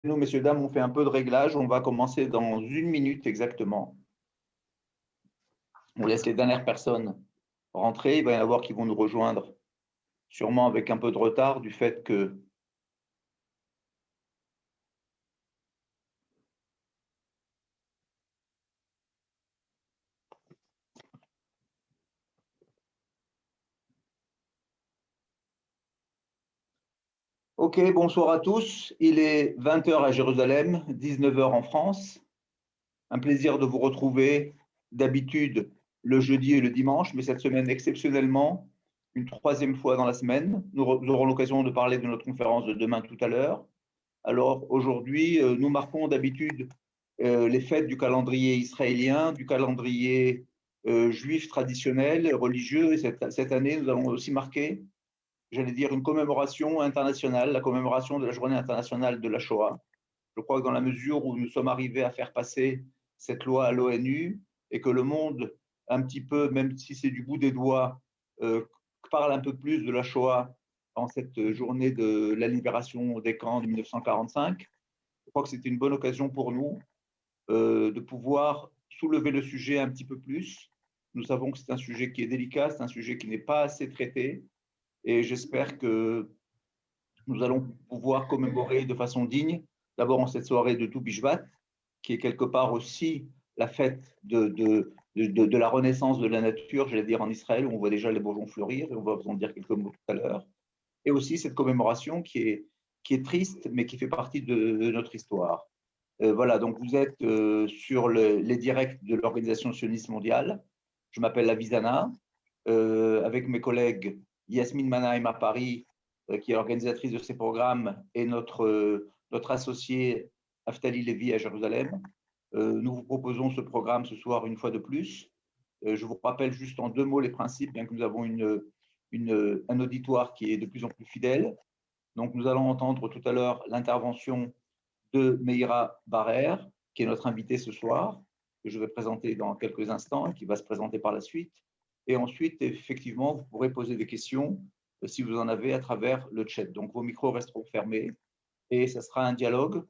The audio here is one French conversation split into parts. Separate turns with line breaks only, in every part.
Nous, messieurs, dames, on fait un peu de réglage. On va commencer dans 1 minute exactement. On laisse les dernières personnes rentrer. Il va y en avoir qui vont nous rejoindre, sûrement avec un peu de retard du fait que… Ok, bonsoir à tous. Il est 20 h à Jérusalem, 19 h en France. Un plaisir de vous retrouver d'habitude le jeudi et le dimanche, mais cette semaine exceptionnellement, une troisième fois dans la semaine. Nous aurons l'occasion de parler de notre conférence de demain tout à l'heure. Alors aujourd'hui, nous marquons d'habitude les fêtes du calendrier israélien, du calendrier juif traditionnel, religieux. Et cette année, nous allons aussi marquer, j'allais dire, une commémoration internationale, la commémoration de la journée internationale de la Shoah. Je crois que dans la mesure où nous sommes arrivés à faire passer cette loi à l'ONU et que le monde, un petit peu, même si c'est du bout des doigts, parle un peu plus de la Shoah en cette journée de la libération des camps de 1945, je crois que c'était une bonne occasion pour nous de pouvoir soulever le sujet un petit peu plus. Nous savons que c'est un sujet qui est délicat, c'est un sujet qui n'est pas assez traité, et j'espère que nous allons pouvoir commémorer de façon digne, d'abord en cette soirée de Tou Bishvat, qui est quelque part aussi la fête de la renaissance de la nature, j'allais dire en Israël, où on voit déjà les bourgeons fleurir, et on va vous en dire quelques mots tout à l'heure, et aussi cette commémoration qui est triste, mais qui fait partie de notre histoire. Voilà, donc vous êtes sur les directs de l'Organisation sioniste mondiale. Je m'appelle Avisana, avec mes collègues Yasmine Manaim à Paris, qui est organisatrice de ces programmes, et notre associé Aftali Lévy à Jérusalem. Nous vous proposons ce programme ce soir une fois de plus. Je vous rappelle juste en 2 mots les principes, bien que nous avons un auditoire qui est de plus en plus fidèle. Donc nous allons entendre tout à l'heure l'intervention de Meira Barer, qui est notre invitée ce soir, que je vais présenter dans quelques instants et qui va se présenter par la suite. Et ensuite, effectivement, vous pourrez poser des questions si vous en avez à travers le chat. Donc, vos micros resteront fermés et ce sera un dialogue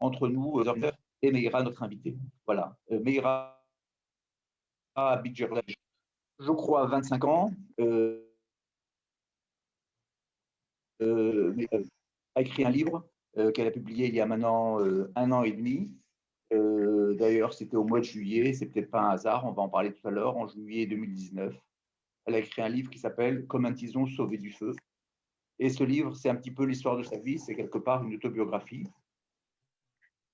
entre nous et Meira, notre invitée. Voilà. Meira habite Jérusalem, je crois, 25 ans. A écrit un livre qu'elle a publié il y a maintenant 1 an et demi. D'ailleurs, c'était au mois de juillet, c'est peut-être pas un hasard, on va en parler tout à l'heure, en juillet 2019. Elle a écrit un livre qui s'appelle « Comme un tison sauvé du feu ». Et ce livre, c'est un petit peu l'histoire de sa vie, c'est quelque part une autobiographie.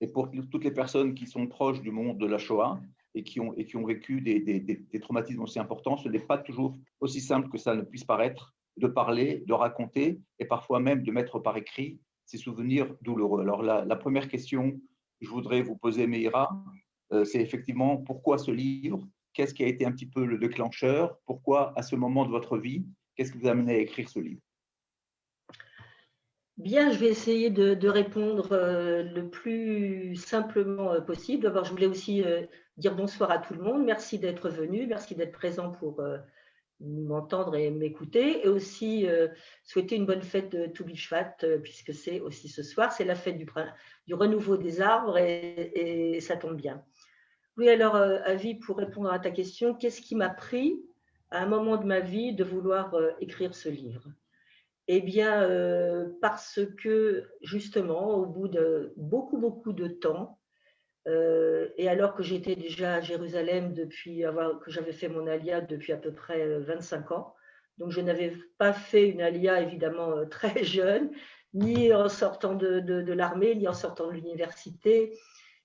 Et pour toutes les personnes qui sont proches du monde de la Shoah et qui ont vécu des traumatismes aussi importants, ce n'est pas toujours aussi simple que ça ne puisse paraître de parler, de raconter et parfois même de mettre par écrit ces souvenirs douloureux. Alors la première question que je voudrais vous poser, Meira, c'est effectivement pourquoi ce livre? Qu'est-ce qui a été un petit peu le déclencheur? Pourquoi à ce moment de votre vie? Qu'est-ce qui vous a amené à écrire ce livre?
Bien, je vais essayer de répondre le plus simplement possible. D'abord, je voulais aussi dire bonsoir à tout le monde. Merci d'être venu, merci d'être présent pour m'entendre et m'écouter. Et aussi souhaiter une bonne fête de Tou Bishvat, puisque c'est aussi ce soir. C'est la fête du renouveau des arbres et ça tombe bien. Oui, alors, Avi, pour répondre à ta question, qu'est-ce qui m'a pris à un moment de ma vie de vouloir écrire ce livre? Eh bien, parce que justement, au bout de beaucoup de temps, et alors que j'étais déjà à Jérusalem que j'avais fait mon alia depuis à peu près 25 ans, donc je n'avais pas fait une alia évidemment très jeune, ni en sortant de l'armée, ni en sortant de l'université,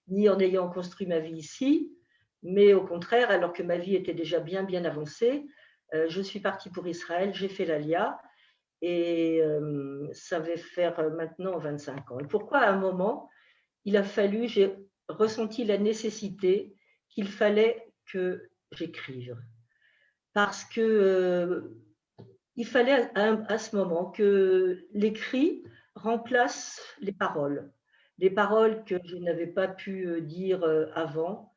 ni en ayant construit ma vie ici, mais au contraire, alors que ma vie était déjà bien avancée, je suis partie pour Israël, j'ai fait l'alia, et ça va faire maintenant 25 ans. Et pourquoi à un moment, j'ai ressenti la nécessité qu'il fallait que j'écrive. Parce que il fallait à ce moment que l'écrit remplace les paroles. Les paroles que je n'avais pas pu dire avant,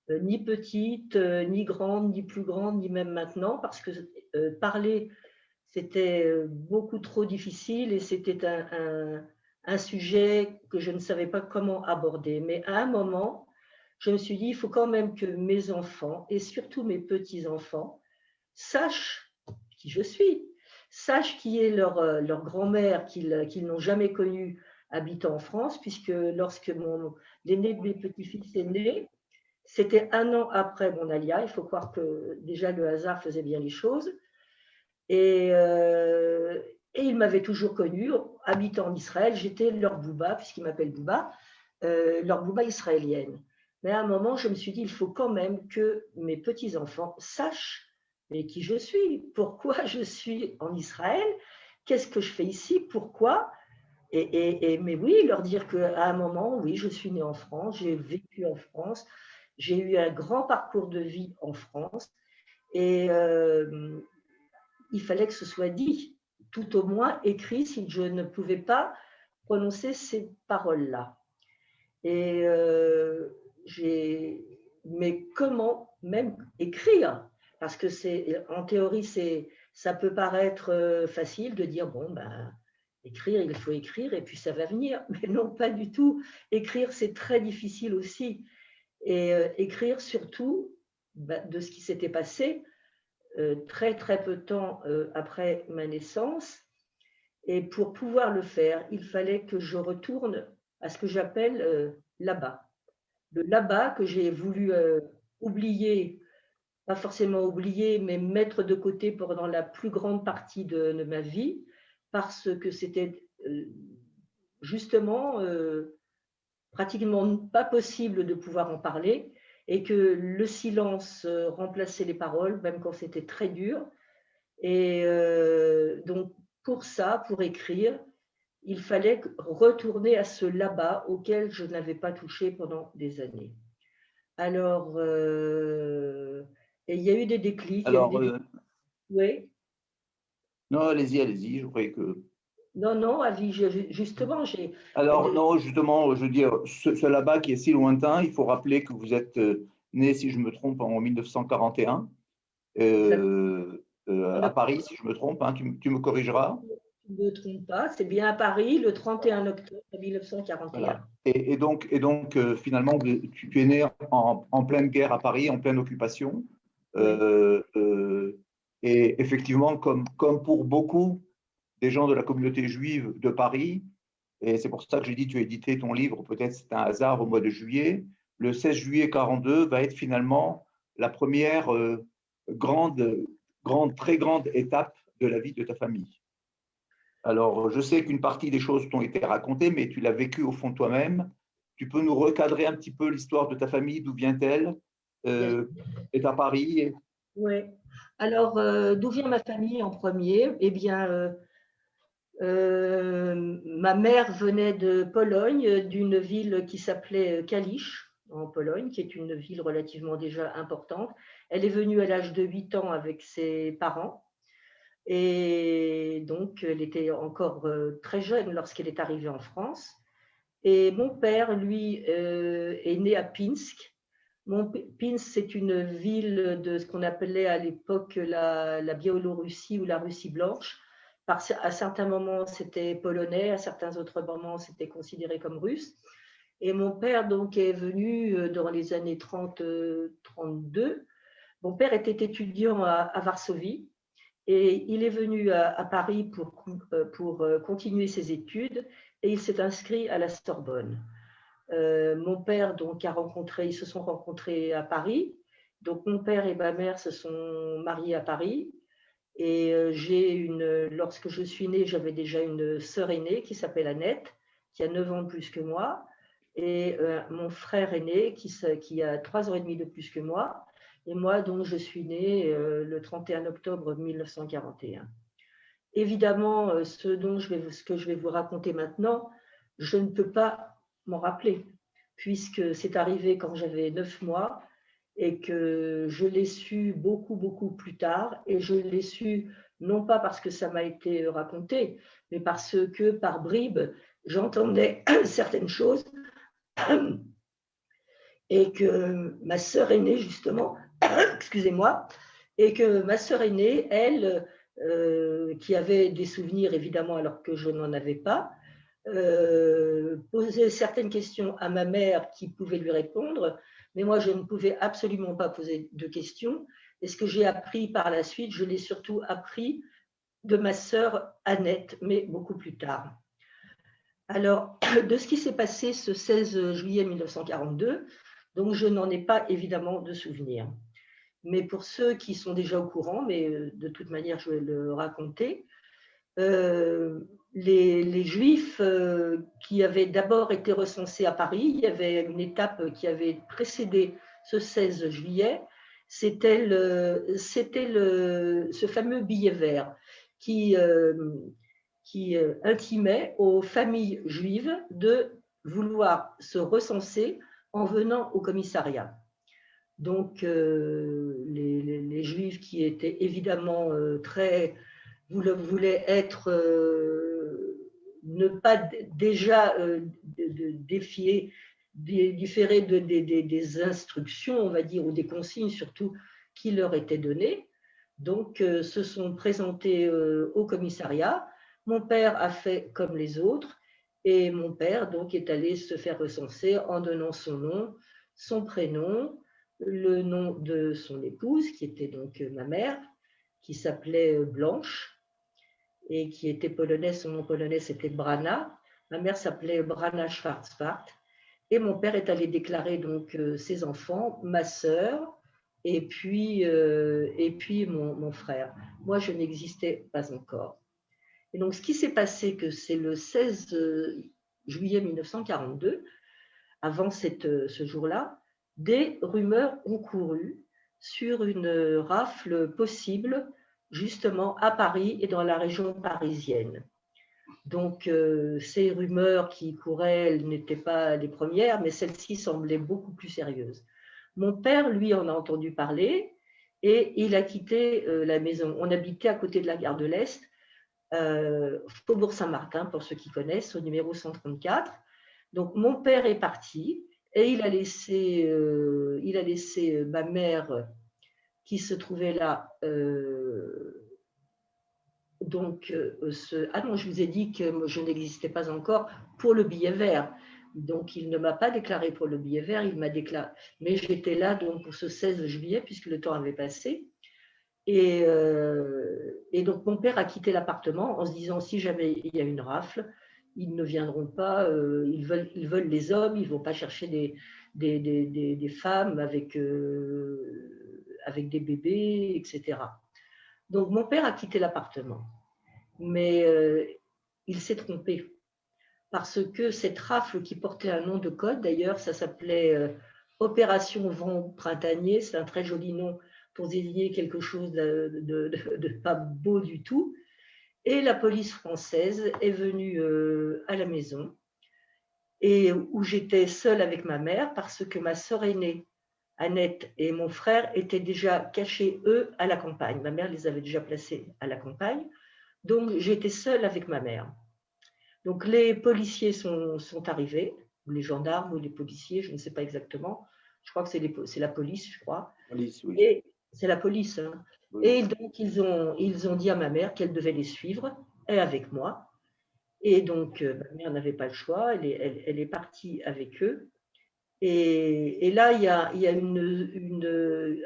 ni petite, ni grande, ni plus grande, ni même maintenant, parce que parler, c'était beaucoup trop difficile et c'était un sujet que je ne savais pas comment aborder. Mais à un moment, je me suis dit, il faut quand même que mes enfants, et surtout mes petits-enfants, sachent qui je suis, sachent qui est leur grand-mère qu'ils n'ont jamais connue habitant en France, puisque lorsque l'aîné de mes petits-fils est né, c'était 1 an après mon alia. Il faut croire que déjà le hasard faisait bien les choses. Et, euh, et ils m'avaient toujours connu, habitant en Israël. J'étais leur Bouba, puisqu'ils m'appellent Bouba, leur Bouba israélienne. Mais à un moment, je me suis dit, il faut quand même que mes petits-enfants sachent mais qui je suis, pourquoi je suis en Israël, qu'est-ce que je fais ici, pourquoi. Mais oui, leur dire qu'à un moment, oui, je suis née en France, j'ai vécu en France, j'ai eu un grand parcours de vie en France et il fallait que ce soit dit, tout au moins écrit si je ne pouvais pas prononcer ces paroles-là. Et mais comment même écrire? Parce que en théorie, ça peut paraître facile de dire bon ben écrire, il faut écrire et puis ça va venir. Mais non, pas du tout. Écrire, c'est très difficile aussi. Et écrire surtout de ce qui s'était passé très très peu de temps après ma naissance. Et pour pouvoir le faire, il fallait que je retourne à ce que j'appelle là-bas. Le là-bas que j'ai voulu oublier, pas forcément oublier, mais mettre de côté pendant la plus grande partie de ma vie, parce que c'était justement pratiquement pas possible de pouvoir en parler et que le silence remplaçait les paroles, même quand c'était très dur. Et donc, pour ça, pour écrire, il fallait retourner à ce là-bas auquel je n'avais pas touché pendant des années. Alors, et il y a eu des déclics.
Alors,
oui.
non, allez-y, je croyais que…
Non, non, justement, j'ai.
Alors, non, justement, je veux dire, ce là-bas qui est si lointain, il faut rappeler que vous êtes né, si je me trompe, en 1941, à Paris, si je me trompe, hein, tu me corrigeras.
Je ne me trompe pas, c'est bien à Paris, le 31 octobre 1941.
Voilà. Et donc finalement, tu es né en pleine guerre à Paris, en pleine occupation.
Oui.
Et effectivement, comme pour beaucoup des gens de la communauté juive de Paris, et c'est pour ça que j'ai dit, tu as édité ton livre, peut-être c'est un hasard, au mois de juillet, le 16 juillet 42 va être finalement la première très grande étape de la vie de ta famille. Alors, je sais qu'une partie des choses t'ont été racontées, mais tu l'as vécu au fond de toi-même. Tu peux nous recadrer un petit peu l'histoire de ta famille, d'où vient-elle, est à Paris?
Oui. Alors, d'où vient ma famille en premier? Eh bien, ma mère venait de Pologne, d'une ville qui s'appelait Kalisz, en Pologne, qui est une ville relativement déjà importante. Elle est venue à l'âge de 8 ans avec ses parents. Et donc, elle était encore très jeune lorsqu'elle est arrivée en France. Et mon père, lui, est né à Pinsk. Pinsk, c'est une ville de ce qu'on appelait à l'époque la Biélorussie ou la Russie blanche. À certains moments, c'était polonais, à certains autres moments, c'était considéré comme russe. Et mon père, donc, est venu dans les années 30-32. Mon père était étudiant à Varsovie. Et il est venu à Paris pour continuer ses études et il s'est inscrit à la Sorbonne. Mon père donc ils se sont rencontrés à Paris. Donc mon père et ma mère se sont mariés à Paris. Et lorsque je suis née, j'avais déjà une sœur aînée qui s'appelle Annette, qui a 9 ans de plus que moi, et mon frère aîné qui a 3 ans et demi de plus que moi. Et moi, donc, je suis née le 31 octobre 1941. Évidemment, ce que je vais vous raconter maintenant, je ne peux pas m'en rappeler, puisque c'est arrivé quand j'avais 9 mois et que je l'ai su beaucoup, beaucoup plus tard. Et je l'ai su non pas parce que ça m'a été raconté, mais parce que par bribes, j'entendais certaines choses et que ma sœur aînée, justement, excusez-moi, et que ma sœur aînée, elle, qui avait des souvenirs évidemment alors que je n'en avais pas, poser certaines questions à ma mère qui pouvait lui répondre, mais moi, je ne pouvais absolument pas poser de questions. Et ce que j'ai appris par la suite, je l'ai surtout appris de ma sœur Annette, mais beaucoup plus tard. Alors, de ce qui s'est passé ce 16 juillet 1942, donc je n'en ai pas évidemment de souvenir. Mais pour ceux qui sont déjà au courant, mais de toute manière, je vais le raconter, les Juifs qui avaient d'abord été recensés à Paris, il y avait une étape qui avait précédé ce 16 juillet, c'était ce fameux billet vert qui intimait aux familles juives de vouloir se recenser en venant au commissariat. Donc, les Juifs qui étaient évidemment voulaient être, ne pas déjà différer des instructions, on va dire, ou des consignes surtout, qui leur étaient données. Donc, se sont présentés au commissariat. Mon père a fait comme les autres et mon père donc est allé se faire recenser en donnant son nom, son prénom, le nom de son épouse, qui était donc ma mère, qui s'appelait Blanche et qui était polonaise. Son nom polonais, c'était Brana. Ma mère s'appelait Brana Schwarzbart. Et mon père est allé déclarer donc ses enfants, ma sœur, et puis mon frère. Moi, je n'existais pas encore. Et donc, ce qui s'est passé, que c'est le 16 juillet 1942, avant ce jour-là, des rumeurs ont couru sur une rafle possible, justement à Paris et dans la région parisienne. Donc, ces rumeurs qui couraient, elles n'étaient pas les premières, mais celles-ci semblaient beaucoup plus sérieuses. Mon père, lui, en a entendu parler et il a quitté la maison. On habitait à côté de la gare de l'Est, Faubourg Saint-Martin, pour ceux qui connaissent, au numéro 134. Donc, mon père est parti et il a laissé ma mère qui se trouvait là. Ah non, je vous ai dit que je n'existais pas encore pour le billet vert. Donc, il ne m'a pas déclaré pour le billet vert, il m'a déclaré. Mais j'étais là donc pour ce 16 juillet, puisque le temps avait passé. Et donc, mon père a quitté l'appartement en se disant, si jamais il y a une rafle, ils ne viendront pas, ils veulent les hommes, ils ne vont pas chercher des femmes avec des bébés, etc. Donc, mon père a quitté l'appartement. Mais il s'est trompé. Parce que cette rafle qui portait un nom de code, d'ailleurs, ça s'appelait Opération Vent Printanier, c'est un très joli nom pour désigner quelque chose de pas beau du tout. Et la police française est venue à la maison, et où j'étais seule avec ma mère, parce que ma sœur aînée, Annette, et mon frère étaient déjà cachés, eux, à la campagne. Ma mère les avait déjà placés à la campagne. Donc, j'étais seule avec ma mère. Donc, les policiers sont arrivés, ou les gendarmes, ou les policiers, je ne sais pas exactement. Je crois que c'est la police, je crois.
Police, oui.
Et c'est la police. Hein.
Oui.
Et donc, ils ont dit à ma mère qu'elle devait les suivre, et avec moi. Et donc, ma mère n'avait pas le choix, elle est partie avec eux. Et là, il y a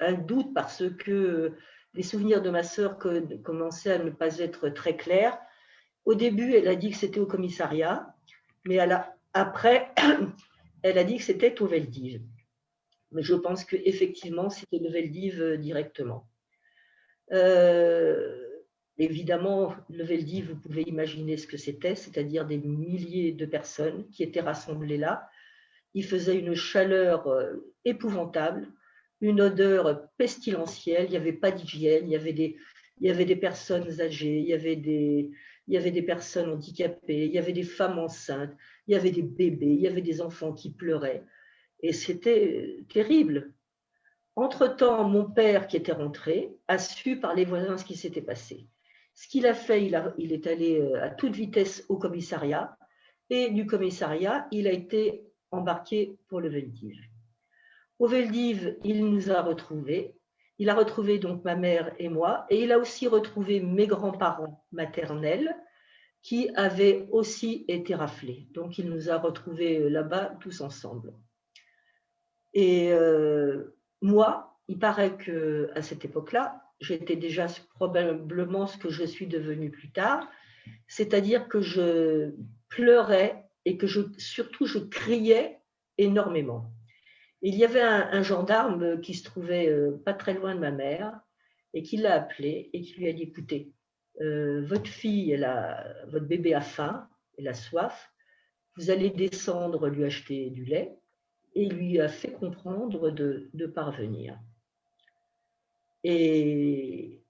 un doute parce que les souvenirs de ma sœur commençaient à ne pas être très clairs. Au début, elle a dit que c'était au commissariat, mais après, elle a dit que c'était au Veldiv. Mais je pense qu'effectivement, c'était le Veldiv directement. Évidemment, le Veldiv, vous pouvez imaginer ce que c'était, c'est-à-dire des milliers de personnes qui étaient rassemblées là. Il faisait une chaleur épouvantable, une odeur pestilentielle, il n'y avait pas d'hygiène, il y avait des personnes âgées, il y avait des personnes handicapées, il y avait des femmes enceintes, il y avait des bébés, il y avait des enfants qui pleuraient. Et c'était terrible. Entre-temps, mon père, qui était rentré, a su par les voisins ce qui s'était passé. Ce qu'il a fait, il est allé à toute vitesse au commissariat, et du commissariat, il a été embarqué pour le Veldiv. Au Veldiv, il nous a retrouvés. Il a retrouvé donc ma mère et moi, et il a aussi retrouvé mes grands-parents maternels, qui avait aussi été raflé. Donc, il nous a retrouvés là-bas tous ensemble. Et moi, il paraît qu'à cette époque-là, j'étais déjà probablement ce que je suis devenue plus tard, c'est-à-dire que je pleurais et que surtout je criais énormément. Il y avait un gendarme qui se trouvait pas très loin de ma mère et qui l'a appelé et qui lui a dit, écoutez, votre fille, votre bébé a faim, elle a soif, vous allez descendre lui acheter du lait, et il lui a fait comprendre de parvenir. Et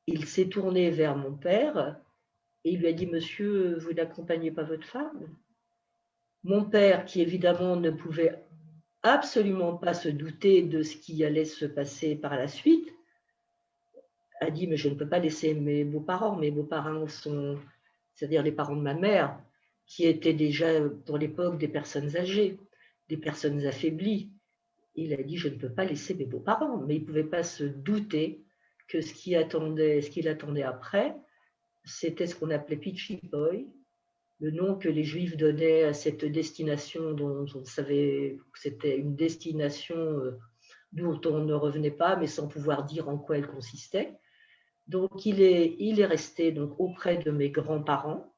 il s'est tourné vers mon père et il lui a dit, monsieur, vous n'accompagnez pas votre femme? Mon père, qui évidemment ne pouvait absolument pas se douter de ce qui allait se passer par la suite, a dit, mais je ne peux pas laisser mes beaux-parents sont, c'est-à-dire les parents de ma mère, qui étaient déjà pour l'époque des personnes âgées, des personnes affaiblies. Il a dit, je ne peux pas laisser mes beaux-parents, mais il ne pouvait pas se douter que ce qu'il attendait après, c'était ce qu'on appelait Pichipoy, le nom que les Juifs donnaient à cette destination dont on savait que c'était une destination dont on ne revenait pas, mais sans pouvoir dire en quoi elle consistait. Donc, il est resté donc, auprès de mes grands-parents.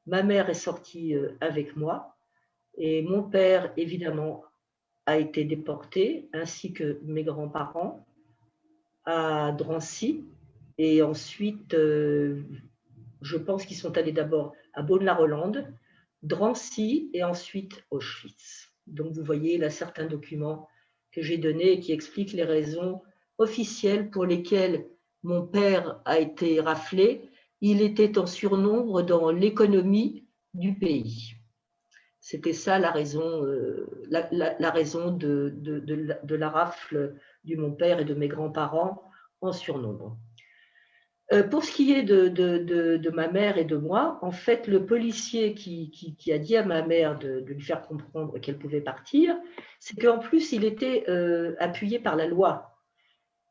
Ma mère est sortie avec moi et mon père, évidemment, a été déporté, ainsi que mes grands-parents, à Drancy. Et ensuite, je pense qu'ils sont allés d'abord à Beaune-la-Rolande, Drancy et ensuite Auschwitz. Donc, vous voyez là certains documents que j'ai donnés et qui expliquent les raisons officielles pour lesquelles mon père a été raflé. Il était en surnombre dans l'économie du pays. C'était ça la raison, la raison de la rafle de mon père et de mes grands-parents en surnombre. Pour ce qui est de ma mère et de moi, en fait, le policier qui a dit à ma mère de lui faire comprendre qu'elle pouvait partir, c'est qu'en plus, il était appuyé par la loi.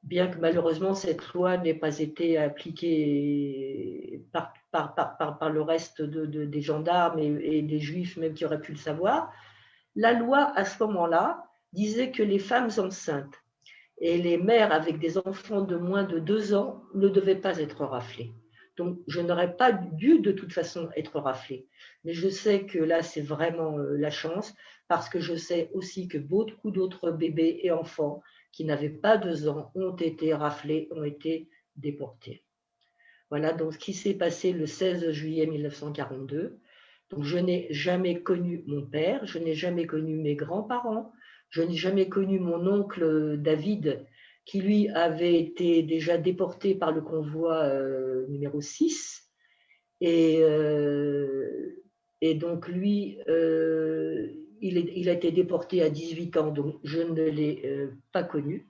Bien que malheureusement, cette loi n'ait pas été appliquée par le reste des gendarmes et des juifs, même qui auraient pu le savoir, la loi, à ce moment-là, disait que les femmes enceintes et les mères avec des enfants de moins de 2 ans ne devaient pas être raflées. Donc, je n'aurais pas dû de toute façon être raflée. Mais je sais que là, c'est vraiment la chance, parce que je sais aussi que beaucoup d'autres bébés et enfants qui n'avaient pas 2 ans ont été raflés, ont été déportés. Voilà donc ce qui s'est passé le 16 juillet 1942. Donc, je n'ai jamais connu mon père, je n'ai jamais connu mes grands-parents, je n'ai jamais connu mon oncle David, qui lui avait été déjà déporté par le convoi numéro 6. Et donc lui, il a été déporté à 18 ans, donc je ne l'ai pas connu.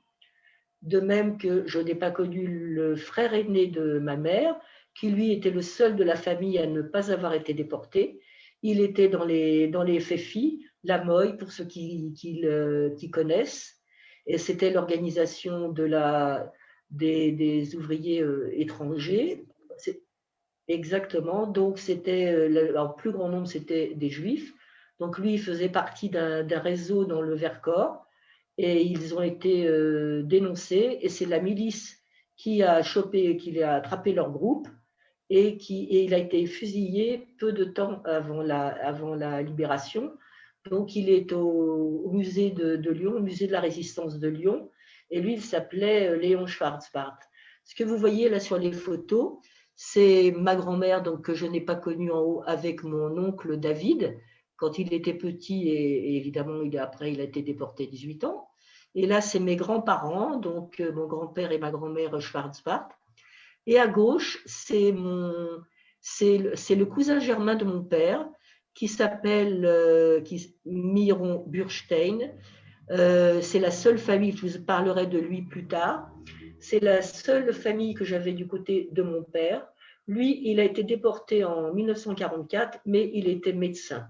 De même que je n'ai pas connu le frère aîné de ma mère, qui lui était le seul de la famille à ne pas avoir été déporté. Il était dans les FFI, la MOI, pour ceux qui connaissent, et c'était l'organisation des ouvriers étrangers. Exactement, donc c'était, le plus grand nombre, c'était des Juifs. Donc lui, il faisait partie d'un réseau dans le Vercors, et ils ont été dénoncés, et c'est la milice qui a attrapé leur groupe, et il a été fusillé peu de temps avant la libération. Donc il est au musée de Lyon, au musée de la Résistance de Lyon, et lui, il s'appelait Léon Schwarzbart. Ce que vous voyez là sur les photos, c'est ma grand-mère, donc que je n'ai pas connue en haut, avec mon oncle David, quand il était petit, et évidemment, après, il a été déporté 18 ans. Et là, c'est mes grands-parents, donc mon grand-père et ma grand-mère Schwarzbart. Et à gauche, c'est le cousin germain de mon père, qui s'appelle Miron Burstein. C'est la seule famille, je vous parlerai de lui plus tard. C'est la seule famille que j'avais du côté de mon père. Lui, il a été déporté en 1944, mais il était médecin.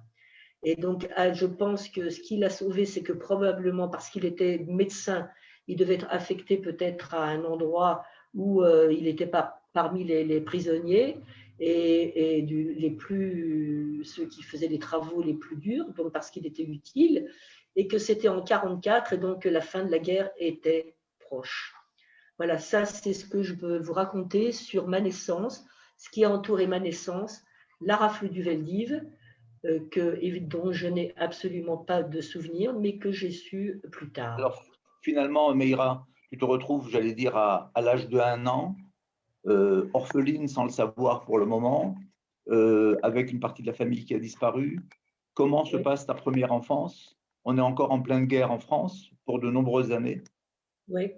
Et donc, je pense que ce qui l'a sauvé, c'est que probablement parce qu'il était médecin, il devait être affecté peut-être à un endroit où il n'était pas parmi les prisonniers. et ceux qui faisaient les travaux les plus durs, donc parce qu'il était utile, et que c'était en 1944 et donc que la fin de la guerre était proche. Voilà, ça c'est ce que je peux vous raconter sur ma naissance, ce qui a entouré ma naissance, la rafle du Veldiv, dont je n'ai absolument pas de souvenir, mais que j'ai su plus tard.
Alors, finalement, Meïra, tu te retrouves, j'allais dire, à l'âge de 1 an, orpheline sans le savoir pour le moment, avec une partie de la famille qui a disparu. Comment se
Oui.
passe ta première enfance? On est encore en pleine guerre en France pour de nombreuses années.
Oui.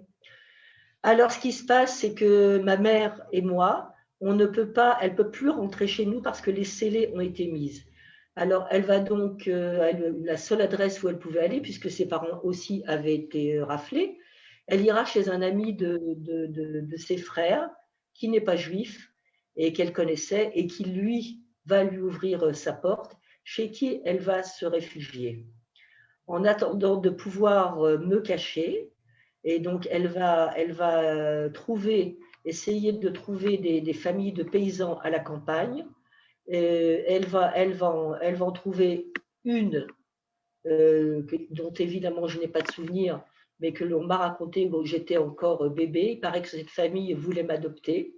Alors, ce qui se passe, c'est que ma mère et moi, elle ne peut plus rentrer chez nous parce que les scellés ont été mises. Alors, elle va donc, la seule adresse où elle pouvait aller, puisque ses parents aussi avaient été raflés, elle ira chez un ami de ses frères, qui n'est pas juif, et qu'elle connaissait, et qui, lui, va lui ouvrir sa porte, chez qui elle va se réfugier. En attendant de pouvoir me cacher, et donc elle va essayer de trouver des familles de paysans à la campagne. Elle va en trouver une dont évidemment je n'ai pas de souvenir, mais que l'on m'a raconté quand j'étais encore bébé. Il paraît que cette famille voulait m'adopter.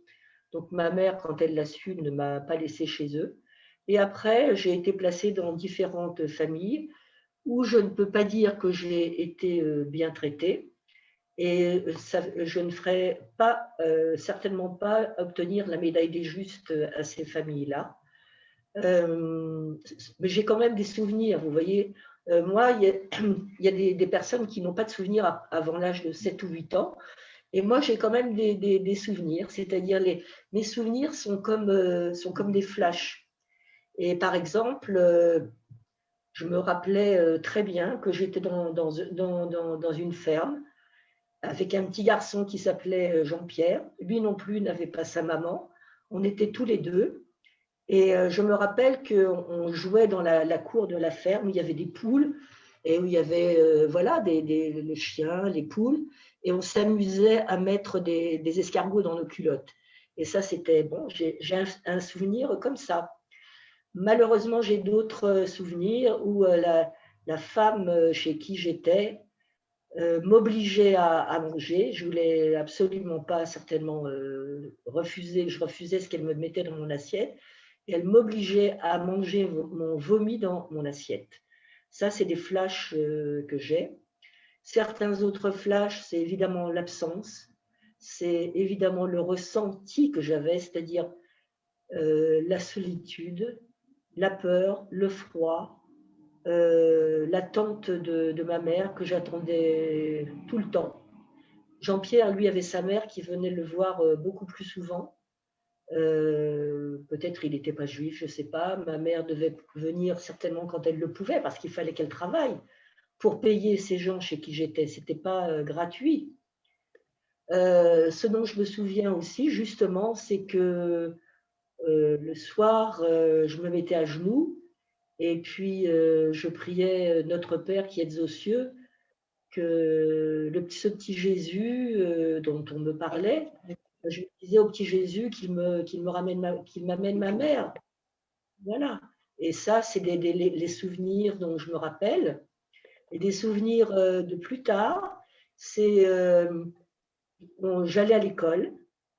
Donc ma mère, quand elle l'a su, ne m'a pas laissée chez eux. Et après, j'ai été placée dans différentes familles où je ne peux pas dire que j'ai été bien traitée. Et ça, je ne ferai pas, certainement pas obtenir la médaille des justes à ces familles-là. Mais j'ai quand même des souvenirs, vous voyez. Moi, il y a des personnes qui n'ont pas de souvenirs avant l'âge de 7 ou 8 ans. Et moi, j'ai quand même des souvenirs, c'est-à-dire mes souvenirs sont comme des flashs. Et par exemple, je me rappelais très bien que j'étais dans une ferme avec un petit garçon qui s'appelait Jean-Pierre. Lui non plus n'avait pas sa maman. On était tous les deux. Et je me rappelle qu'on jouait dans la cour de la ferme où il y avait des poules et où il y avait voilà, les chiens, les poules. Et on s'amusait à mettre des escargots dans nos culottes. Et ça, c'était bon, j'ai un souvenir comme ça. Malheureusement, j'ai d'autres souvenirs où la femme chez qui j'étais m'obligeait à manger. Je voulais absolument pas, certainement, refuser. Je refusais ce qu'elle me mettait dans mon assiette. Et elle m'obligeait à manger mon vomi dans mon assiette. Ça, c'est des flashs que j'ai. Certains autres flashs, c'est évidemment l'absence. C'est évidemment le ressenti que j'avais, c'est-à-dire la solitude, la peur, le froid, l'attente de ma mère que j'attendais tout le temps. Jean-Pierre, lui, avait sa mère qui venait le voir beaucoup plus souvent. Peut-être il n'était pas juif, je ne sais pas. Ma mère devait venir certainement quand elle le pouvait parce qu'il fallait qu'elle travaille pour payer ces gens chez qui j'étais. Ce n'était pas gratuit. Ce dont je me souviens aussi, justement, c'est que le soir, je me mettais à genoux et puis je priais Notre Père qui êtes aux cieux, que ce petit Jésus dont on me parlait, je disais au petit Jésus qu'il m'amène ma mère. Voilà. Et ça, c'est les souvenirs dont je me rappelle. Et des souvenirs de plus tard, c'est j'allais à l'école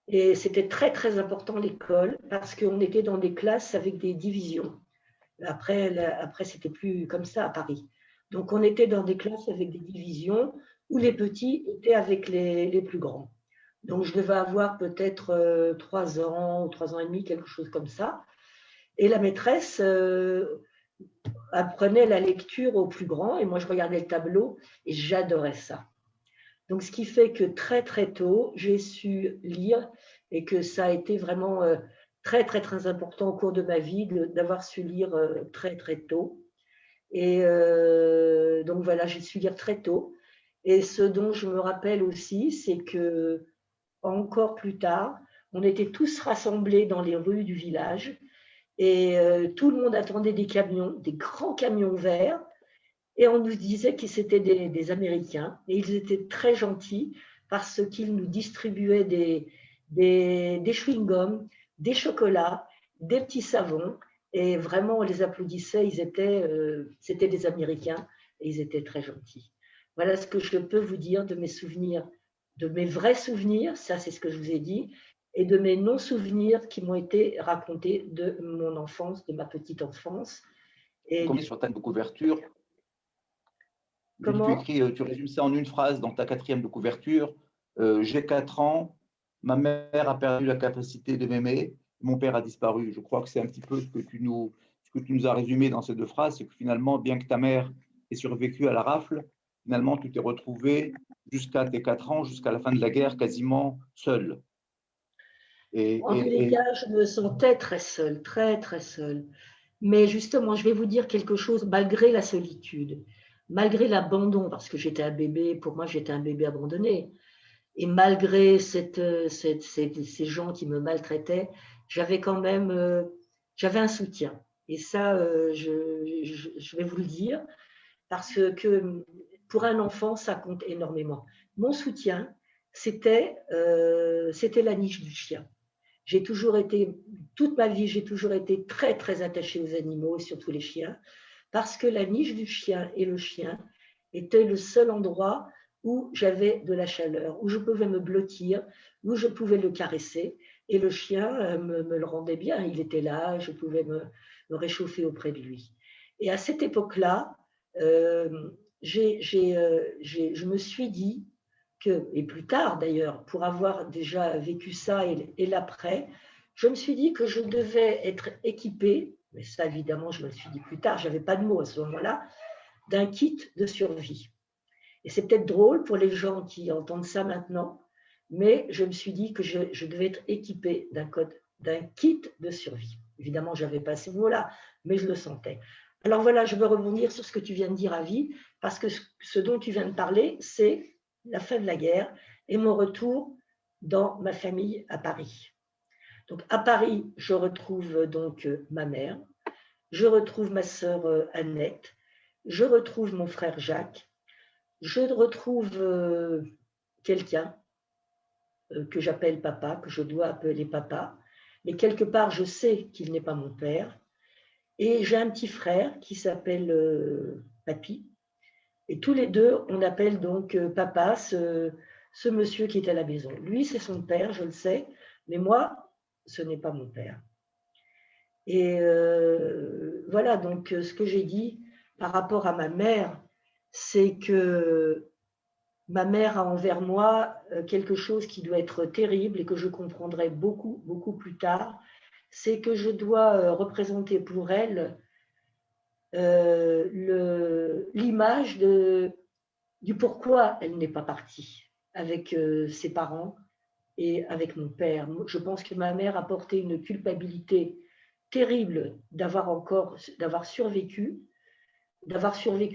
et c'était très très important l'école parce qu'on était dans des classes avec des divisions. Après c'était plus comme ça à Paris. Donc on était dans des classes avec des divisions où les petits étaient avec les plus grands. Donc je devais avoir peut-être 3 ans ou 3 ans et demi, quelque chose comme ça. Et la maîtresse apprenait la lecture aux plus grands et moi je regardais le tableau et j'adorais ça. Donc, ce qui fait que très, très tôt, j'ai su lire et que ça a été vraiment très, très, très important au cours de ma vie d'avoir su lire très, très tôt. Et donc, voilà, j'ai su lire très tôt. Et ce dont je me rappelle aussi, c'est que encore plus tard, on était tous rassemblés dans les rues du village et tout le monde attendait des camions, des grands camions verts. Et on nous disait que c'était des Américains et ils étaient très gentils parce qu'ils nous distribuaient des chewing-gums, des chocolats, des petits savons, et vraiment on les applaudissait, c'était des Américains et ils étaient très gentils. Voilà ce que je peux vous dire de mes souvenirs, de mes vrais souvenirs, ça c'est ce que je vous ai dit, et de mes non-souvenirs qui m'ont été racontés de mon enfance, de ma petite enfance. Et
Combien sur ta de couverture?
comment?
Tu résumes ça en une phrase dans ta 4e de couverture. J'ai 4 ans, ma mère a perdu la capacité de m'aimer, mon père a disparu. Je crois que c'est un petit peu ce que tu nous as résumé dans ces 2 phrases, c'est que finalement, bien que ta mère ait survécu à la rafle, finalement, tu t'es retrouvé jusqu'à tes 4 ans, jusqu'à la fin de la guerre, quasiment seul.
En tous les cas, je me sentais très seule, très, très seule. Mais justement, je vais vous dire quelque chose, malgré la solitude, malgré l'abandon, parce que j'étais un bébé, pour moi, j'étais un bébé abandonné, et malgré ces gens qui me maltraitaient, j'avais quand même j'avais un soutien. Et ça, je vais vous le dire, parce que pour un enfant, ça compte énormément. Mon soutien, c'était la niche du chien. J'ai toujours été, toute ma vie, j'ai toujours été très, très attachée aux animaux et surtout les chiens, parce que la niche du chien et le chien était le seul endroit où j'avais de la chaleur, où je pouvais me blottir, où je pouvais le caresser. Et le chien me le rendait bien, il était là, je pouvais me réchauffer auprès de lui. Et à cette époque-là, je me suis dit que, et plus tard d'ailleurs, pour avoir déjà vécu ça et l'après, je me suis dit que je devais être équipée, mais ça évidemment je me le suis dit plus tard, je n'avais pas de mots à ce moment-là, d'un kit de survie. Et c'est peut-être drôle pour les gens qui entendent ça maintenant, mais je me suis dit que je devais être équipée d'un kit de survie. Évidemment, je n'avais pas ces mots-là, mais je le sentais. Alors voilà, je veux rebondir sur ce que tu viens de dire, Avi, parce que ce dont tu viens de parler, c'est la fin de la guerre et mon retour dans ma famille à Paris. Donc à Paris, je retrouve donc ma mère, je retrouve ma sœur Annette, je retrouve mon frère Jacques, je retrouve quelqu'un que j'appelle papa, que je dois appeler papa, mais quelque part je sais qu'il n'est pas mon père. Et j'ai un petit frère qui s'appelle Papy. Et tous les deux, on appelle donc papa ce monsieur qui est à la maison. Lui, c'est son père, je le sais, mais moi, ce n'est pas mon père. Et voilà, donc ce que j'ai dit par rapport à ma mère, c'est que ma mère a envers moi quelque chose qui doit être terrible et que je comprendrai beaucoup, beaucoup plus tard, c'est que je dois représenter pour elle l'image du pourquoi elle n'est pas partie avec ses parents et avec mon père. Je pense que ma mère a porté une culpabilité terrible d'avoir survécu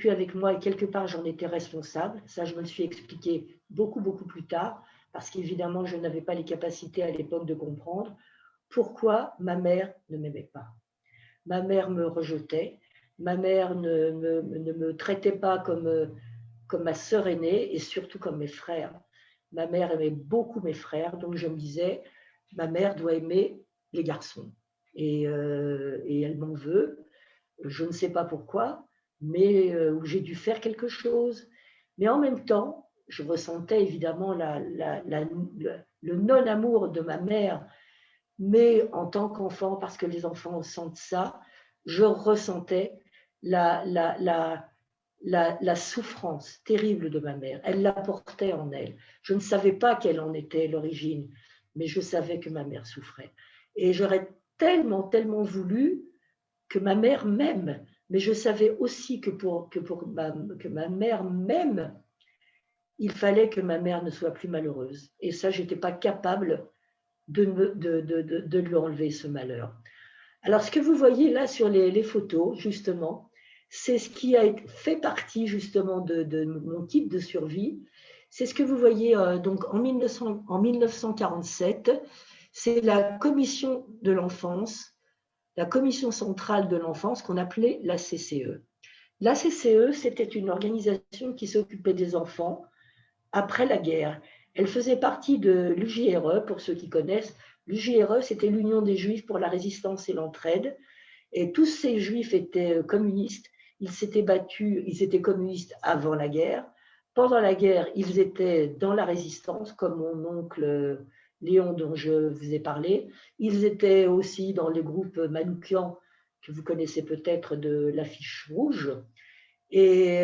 avec moi et quelque part j'en étais responsable. Ça, je me le suis expliqué beaucoup, beaucoup plus tard parce qu'évidemment, je n'avais pas les capacités à l'époque de comprendre pourquoi ma mère ne m'aimait pas. Ma mère me rejetait, ma mère ne me traitait pas comme ma sœur aînée et surtout comme mes frères. Ma mère aimait beaucoup mes frères, donc je me disais, ma mère doit aimer les garçons. Et elle m'en veut, je ne sais pas pourquoi, mais j'ai dû faire quelque chose. Mais en même temps, je ressentais évidemment le non-amour de ma mère, mais en tant qu'enfant, parce que les enfants sentent ça, je ressentais la souffrance terrible de ma mère. Elle la portait en elle. Je ne savais pas quelle en était l'origine, mais je savais que ma mère souffrait. Et j'aurais tellement, tellement voulu que ma mère m'aime, mais je savais aussi que que ma mère m'aime, il fallait que ma mère ne soit plus malheureuse. Et ça, je n'étais pas capable de lui enlever ce malheur. Alors, ce que vous voyez là sur les photos, justement, c'est ce qui a fait partie justement de mon kit de survie. C'est ce que vous voyez donc en 1947. C'est la commission de l'enfance, la commission centrale de l'enfance qu'on appelait la CCE. La CCE, c'était une organisation qui s'occupait des enfants après la guerre. Elle faisait partie de l'UJRE, pour ceux qui connaissent, L'UJRE, c'était l'Union des Juifs pour la résistance et l'entraide. Et tous ces Juifs étaient communistes. Ils s'étaient battus, ils étaient communistes avant la guerre. Pendant la guerre, ils étaient dans la résistance, comme mon oncle Léon dont je vous ai parlé. Ils étaient aussi dans les groupes Manoukian, que vous connaissez peut-être de l'affiche rouge. Et,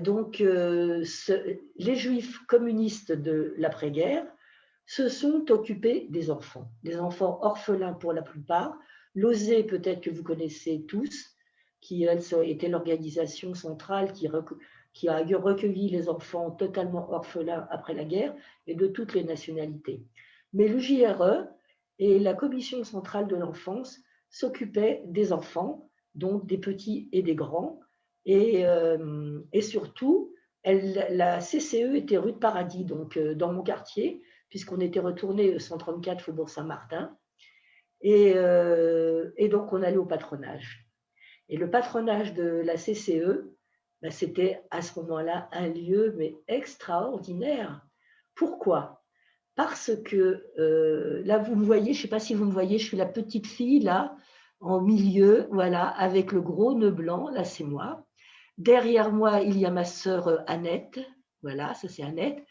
donc, les Juifs communistes de l'après-guerre se sont occupés des enfants orphelins pour la plupart. L'OSE, peut-être que vous connaissez tous, qui était l'organisation centrale qui a recueilli les enfants totalement orphelins après la guerre et de toutes les nationalités. Mais le JRE et la Commission centrale de l'enfance s'occupaient des enfants, donc des petits et des grands, et surtout, la CCE était rue de Paradis, donc dans mon quartier, puisqu'on était retourné 134 Faubourg Saint-Martin, et donc on allait au patronage. Et le patronage de la CCE, ben, c'était à ce moment-là un lieu mais extraordinaire. Pourquoi? Parce que là, vous me voyez, je ne sais pas si vous me voyez, je suis la petite fille là, en milieu, voilà, avec le gros nœud blanc, là c'est moi. Derrière moi, il y a ma sœur Annette, voilà, ça c'est Annette.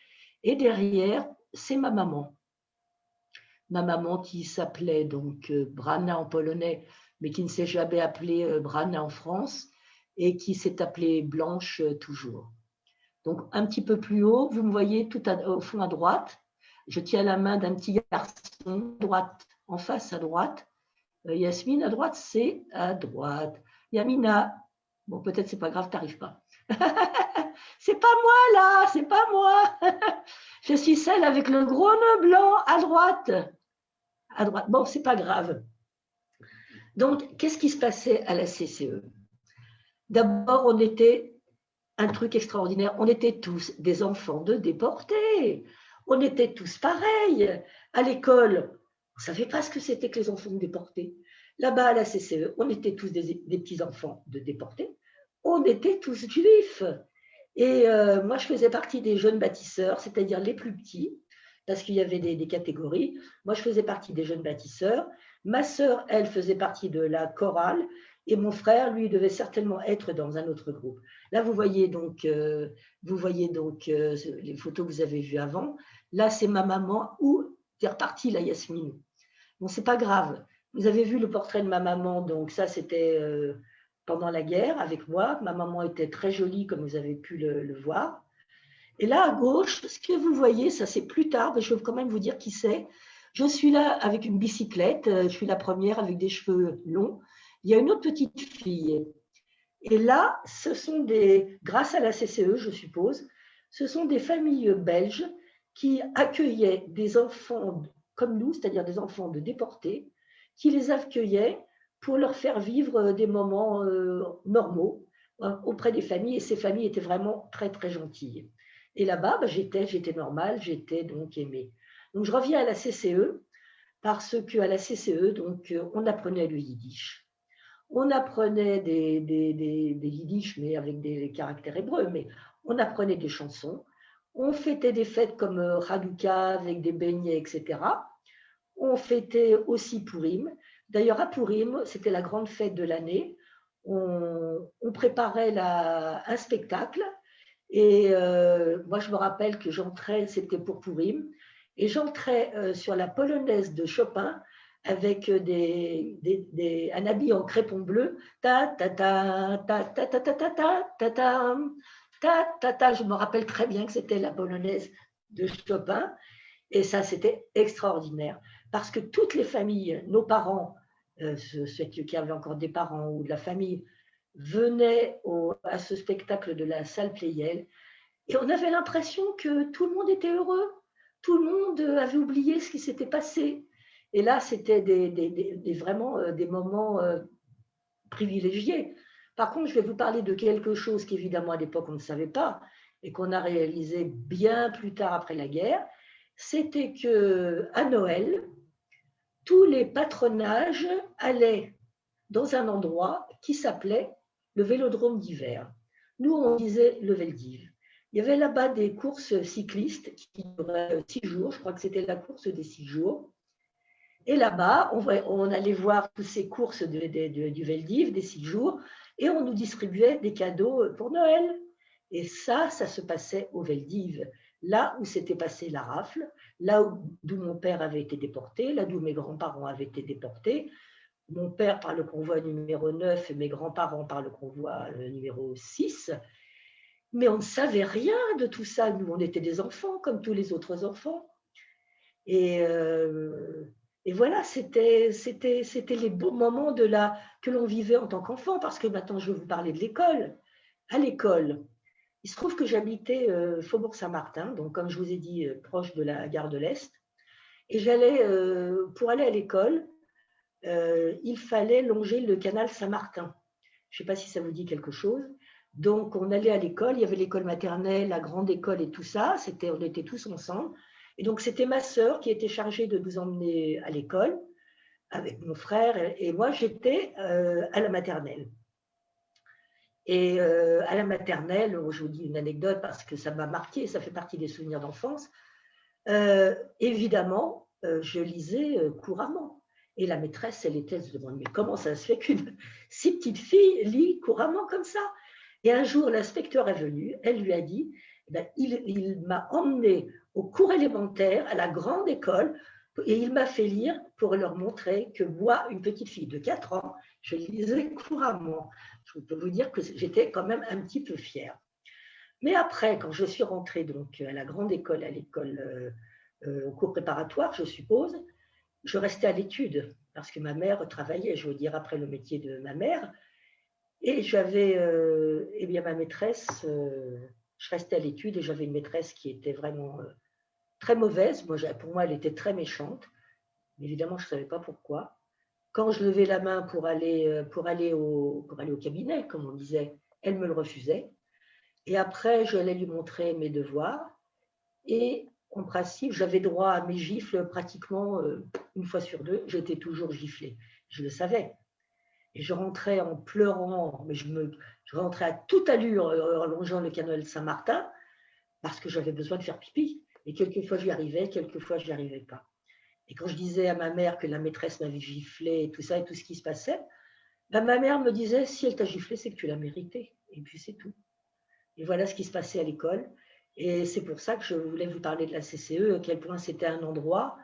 Et derrière, c'est ma maman. Ma maman qui s'appelait donc Brana en polonais, mais qui ne s'est jamais appelée Brana en France, et qui s'est appelée Blanche toujours. Donc un petit peu plus haut, vous me voyez tout au fond à droite, je tiens la main d'un petit garçon, droite, en face à droite. Yasmine, à droite, c'est à droite. Yamina, bon, peut-être c'est pas grave, t'arrives pas. C'est pas moi là, c'est pas moi. Je suis celle avec le gros nœud blanc à droite. À droite. Bon, c'est pas grave. Donc, qu'est-ce qui se passait à la CCE? D'abord, on était un truc extraordinaire. On était tous des enfants de déportés. On était tous pareils. À l'école, on ne savait pas ce que c'était que les enfants de déportés. Là-bas, à la CCE, on était tous des petits-enfants de déportés. On était tous juifs. Et moi, je faisais partie des jeunes bâtisseurs, c'est-à-dire les plus petits, parce qu'il y avait des catégories. Moi, je faisais partie des jeunes bâtisseurs. Ma sœur, elle, faisait partie de la chorale. Et mon frère, lui, devait certainement être dans un autre groupe. Là, vous voyez donc les photos que vous avez vues avant. Là, c'est ma maman. Où t'es repartie, là, Yasmine? Bon, c'est pas grave. Vous avez vu le portrait de ma maman. Donc ça, c'était pendant la guerre avec moi. Ma maman était très jolie, comme vous avez pu le voir. Et là, à gauche, ce que vous voyez, ça c'est plus tard, mais je veux quand même vous dire qui c'est. Je suis là avec une bicyclette. Je suis la première avec des cheveux longs. Il y a une autre petite fille. Et là, ce sont grâce à la CCE, je suppose, ce sont des familles belges qui accueillaient des enfants comme nous, c'est-à-dire des enfants de déportés, qui les accueillaient pour leur faire vivre des moments normaux auprès des familles. Et ces familles étaient vraiment très, très gentilles. Et là-bas, j'étais normale, j'étais donc aimée. Donc, je reviens à la CCE, parce qu'à la CCE, donc, on apprenait le yiddish. On apprenait des yiddish, mais avec des caractères hébreux, mais on apprenait des chansons. On fêtait des fêtes comme Hanouka avec des beignets, etc. On fêtait aussi Purim. D'ailleurs, à Purim, c'était la grande fête de l'année. On préparait un spectacle. Et moi, je me rappelle que j'entrais, c'était pour Purim, et j'entrais sur la polonaise de Chopin avec un habit en crépon bleu. Ta ta ta ta ta ta ta ta ta ta ta ta ta. Je me rappelle très bien que c'était la polonaise de Chopin, et ça, c'était extraordinaire parce que toutes les familles, nos parents, ceux qui avaient encore des parents ou de la famille, venaient à ce spectacle de la salle Pleyel. Et on avait l'impression que tout le monde était heureux, tout le monde avait oublié ce qui s'était passé. Et là, c'était vraiment des moments privilégiés. Par contre, je vais vous parler de quelque chose qu'évidemment à l'époque on ne savait pas et qu'on a réalisé bien plus tard après la guerre. C'était qu'à Noël, tous les patronages allaient dans un endroit qui s'appelait le Vélodrome d'hiver. Nous, on disait le Veldiv. Il y avait là-bas des courses cyclistes qui duraient 6 jours. Je crois que c'était la course des 6 jours. Et là-bas, on allait voir toutes ces courses du Veldiv, des 6 jours, et on nous distribuait des cadeaux pour Noël. Et ça se passait au Veldiv, là où s'était passée la rafle, là d'où mon père avait été déporté, là d'où mes grands-parents avaient été déportés. Mon père par le convoi numéro 9 et mes grands-parents par le convoi numéro 6. Mais on ne savait rien de tout ça. Nous, on était des enfants comme tous les autres enfants. Et voilà, c'était les beaux moments que l'on vivait en tant qu'enfant, parce que maintenant, je vais vous parler de l'école. À l'école, il se trouve que j'habitais Faubourg Saint-Martin, donc comme je vous ai dit, proche de la gare de l'Est. Et pour aller à l'école, il fallait longer le canal Saint-Martin. Je ne sais pas si ça vous dit quelque chose. Donc, on allait à l'école, il y avait l'école maternelle, la grande école et tout ça, on était tous ensemble. Et donc, c'était ma sœur qui était chargée de nous emmener à l'école, avec mon frère, et moi, j'étais à la maternelle. Et à la maternelle, je vous dis une anecdote parce que ça m'a marqué, ça fait partie des souvenirs d'enfance. Évidemment, je lisais couramment. Et la maîtresse, elle était, elle se demande, mais comment ça se fait qu'une si petite fille lit couramment comme ça? Et un jour, l'inspecteur est venu, elle lui a dit, il m'a emmené au cours élémentaire, à la grande école, et il m'a fait lire pour leur montrer que moi, une petite fille de 4 ans, je lisais couramment. Je peux vous dire que j'étais quand même un petit peu fière. Mais après, quand je suis rentrée donc, à la grande école, à l'école au cours préparatoire, je suppose, je restais à l'étude parce que ma mère travaillait, je veux dire, après le métier de ma mère. Et j'avais, eh bien, ma maîtresse, je restais à l'étude et j'avais une maîtresse qui était vraiment très mauvaise. Pour moi, elle était très méchante. Mais évidemment, je ne savais pas pourquoi. Quand je levais la main pour aller au cabinet, comme on disait, elle me le refusait. Et après, j'allais lui montrer mes devoirs. Et en principe, j'avais droit à mes gifles pratiquement une fois sur deux. J'étais toujours giflée. Je le savais. Et je rentrais en pleurant, mais je rentrais à toute allure en longeant le canal Saint-Martin parce que j'avais besoin de faire pipi. Et quelquefois, j'y arrivais, quelquefois, je n'y arrivais pas. Et quand je disais à ma mère que la maîtresse m'avait giflé et tout ça et tout ce qui se passait, ma mère me disait, si elle t'a giflé, c'est que tu l'as mérité. Et puis c'est tout. Et voilà ce qui se passait à l'école. Et c'est pour ça que je voulais vous parler de la CCE, à quel point c'était un endroit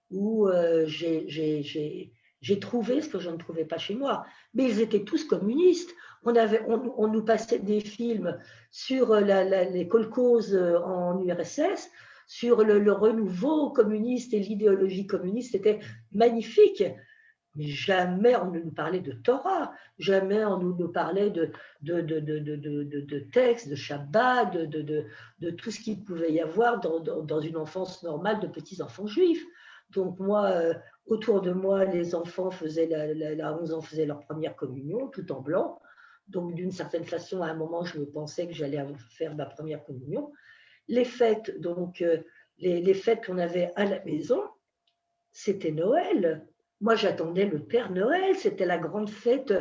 où j'ai trouvé ce que je ne trouvais pas chez moi. Mais ils étaient tous communistes. On nous passait des films sur les kolkhozes en URSS, sur le renouveau communiste et l'idéologie communiste. C'était magnifique. Mais jamais on ne nous parlait de Torah, jamais on nous parlait de textes, de Shabbat, de tout ce qu'il pouvait y avoir dans une enfance normale de petits enfants juifs. Donc moi, autour de moi, les enfants faisaient, à 11 ans, faisaient leur première communion, tout en blanc. Donc d'une certaine façon, à un moment, je me pensais que j'allais faire ma première communion. Les fêtes, donc les fêtes qu'on avait à la maison, c'était Noël. Moi, j'attendais le Père Noël. C'était la grande fête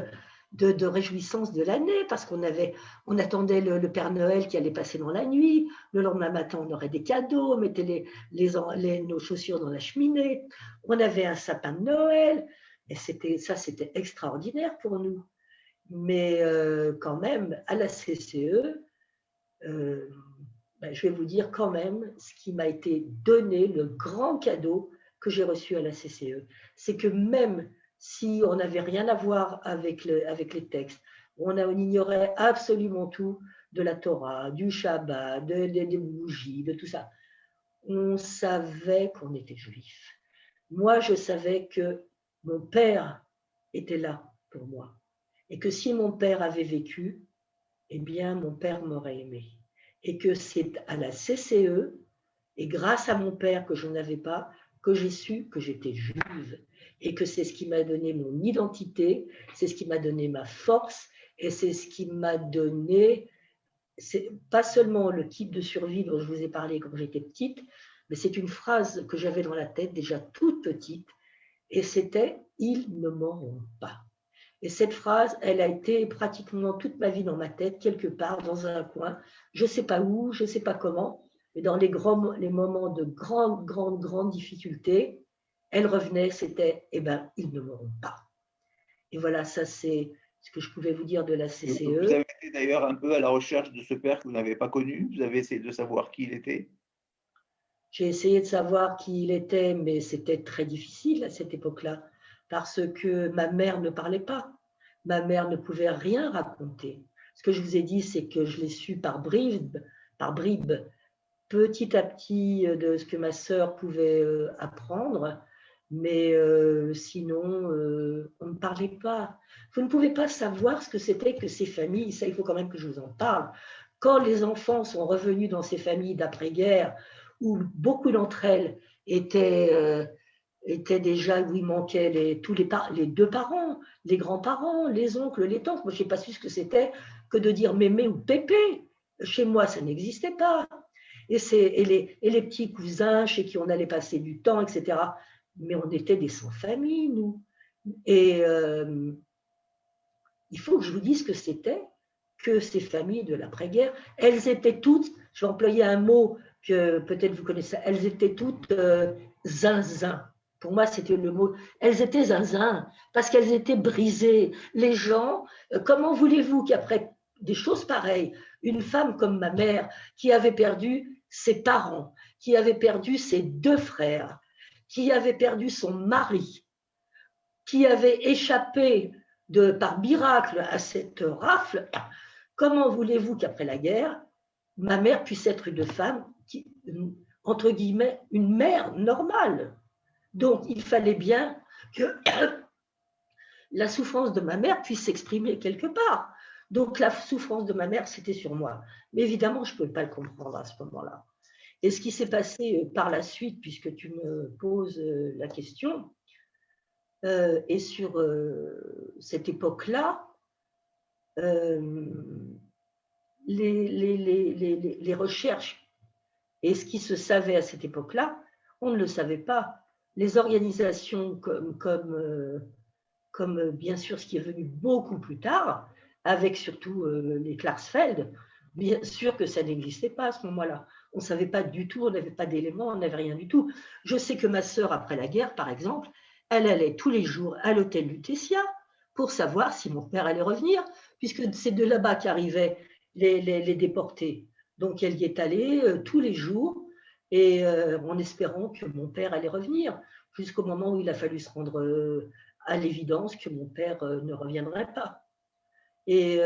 de réjouissance de l'année parce on attendait le Père Noël qui allait passer dans la nuit. Le lendemain matin, on aurait des cadeaux, on mettait nos chaussures dans la cheminée. On avait un sapin de Noël. Et c'était extraordinaire pour nous. Mais quand même, à la CCE, je vais vous dire quand même ce qui m'a été donné, le grand cadeau que j'ai reçu à la CCE. C'est que même si on n'avait rien à voir avec les textes, on ignorait absolument tout de la Torah, du Shabbat, des bougies, de tout ça, on savait qu'on était juif. Moi, je savais que mon père était là pour moi. Et que si mon père avait vécu, eh bien, mon père m'aurait aimé. Et que c'est à la CCE, et grâce à mon père que je n'avais pas, que j'ai su que j'étais juive. Et que c'est ce qui m'a donné mon identité, c'est ce qui m'a donné ma force, et c'est ce qui m'a donné, c'est pas seulement le kit de survie dont je vous ai parlé quand j'étais petite, mais c'est une phrase que j'avais dans la tête déjà toute petite, et c'était « ils ne m'auront pas ». Et cette phrase, elle a été pratiquement toute ma vie dans ma tête, quelque part, dans un coin. Je ne sais pas où, je ne sais pas comment, mais dans les moments de grande difficulté, elle revenait, c'était, eh ben, ils ne mourront pas. Et voilà, ça c'est ce que je pouvais vous dire de la
Vous
CCE.
avez été d'ailleurs un peu à la recherche de ce père que vous n'avez pas connu. Vous avez essayé de savoir qui il était.
J'ai essayé de savoir qui il était, mais c'était très difficile à cette époque-là, parce que ma mère ne parlait pas. Ma mère ne pouvait rien raconter. Ce que je vous ai dit, c'est que je l'ai su par bribes, petit à petit, de ce que ma sœur pouvait apprendre, mais sinon, on ne parlait pas. Vous ne pouvez pas savoir ce que c'était que ces familles, ça il faut quand même que je vous en parle. Quand les enfants sont revenus dans ces familles d'après-guerre, où beaucoup d'entre elles étaient déjà, où il manquait les deux parents, les grands-parents, les oncles, les tantes. Moi, je n'ai pas su ce que c'était que de dire mémé ou pépé. Chez moi, ça n'existait pas. Et les petits cousins chez qui on allait passer du temps, etc. Mais on était des sans-famille, nous. Et il faut que je vous dise que c'était que ces familles de l'après-guerre. Elles étaient toutes, je vais employer un mot que peut-être vous connaissez, elles étaient toutes zinzin. Pour moi, c'était le mot. Elles étaient zinzin parce qu'elles étaient brisées. Les gens, comment voulez-vous qu'après des choses pareilles, une femme comme ma mère, qui avait perdu ses parents, qui avait perdu ses deux frères, qui avait perdu son mari, qui avait échappé par miracle à cette rafle, comment voulez-vous qu'après la guerre, ma mère puisse être une femme qui, entre guillemets, une mère normale? Donc, il fallait bien que la souffrance de ma mère puisse s'exprimer quelque part. Donc, la souffrance de ma mère, c'était sur moi. Mais évidemment, je ne pouvais pas le comprendre à ce moment-là. Et ce qui s'est passé par la suite, puisque tu me poses la question, et sur cette époque-là, les recherches et ce qui se savait à cette époque-là, on ne le savait pas. Les organisations comme bien sûr ce qui est venu beaucoup plus tard, avec surtout les Klarsfeld, bien sûr que ça n'existait pas à ce moment-là. On ne savait pas du tout, on n'avait pas d'éléments, on n'avait rien du tout. Je sais que ma sœur, après la guerre, par exemple, elle allait tous les jours à l'hôtel Lutetia pour savoir si mon père allait revenir, puisque c'est de là-bas qu'arrivaient les déportés. Donc elle y est allée tous les jours, et en espérant que mon père allait revenir, jusqu'au moment où il a fallu se rendre à l'évidence que mon père ne reviendrait pas. Et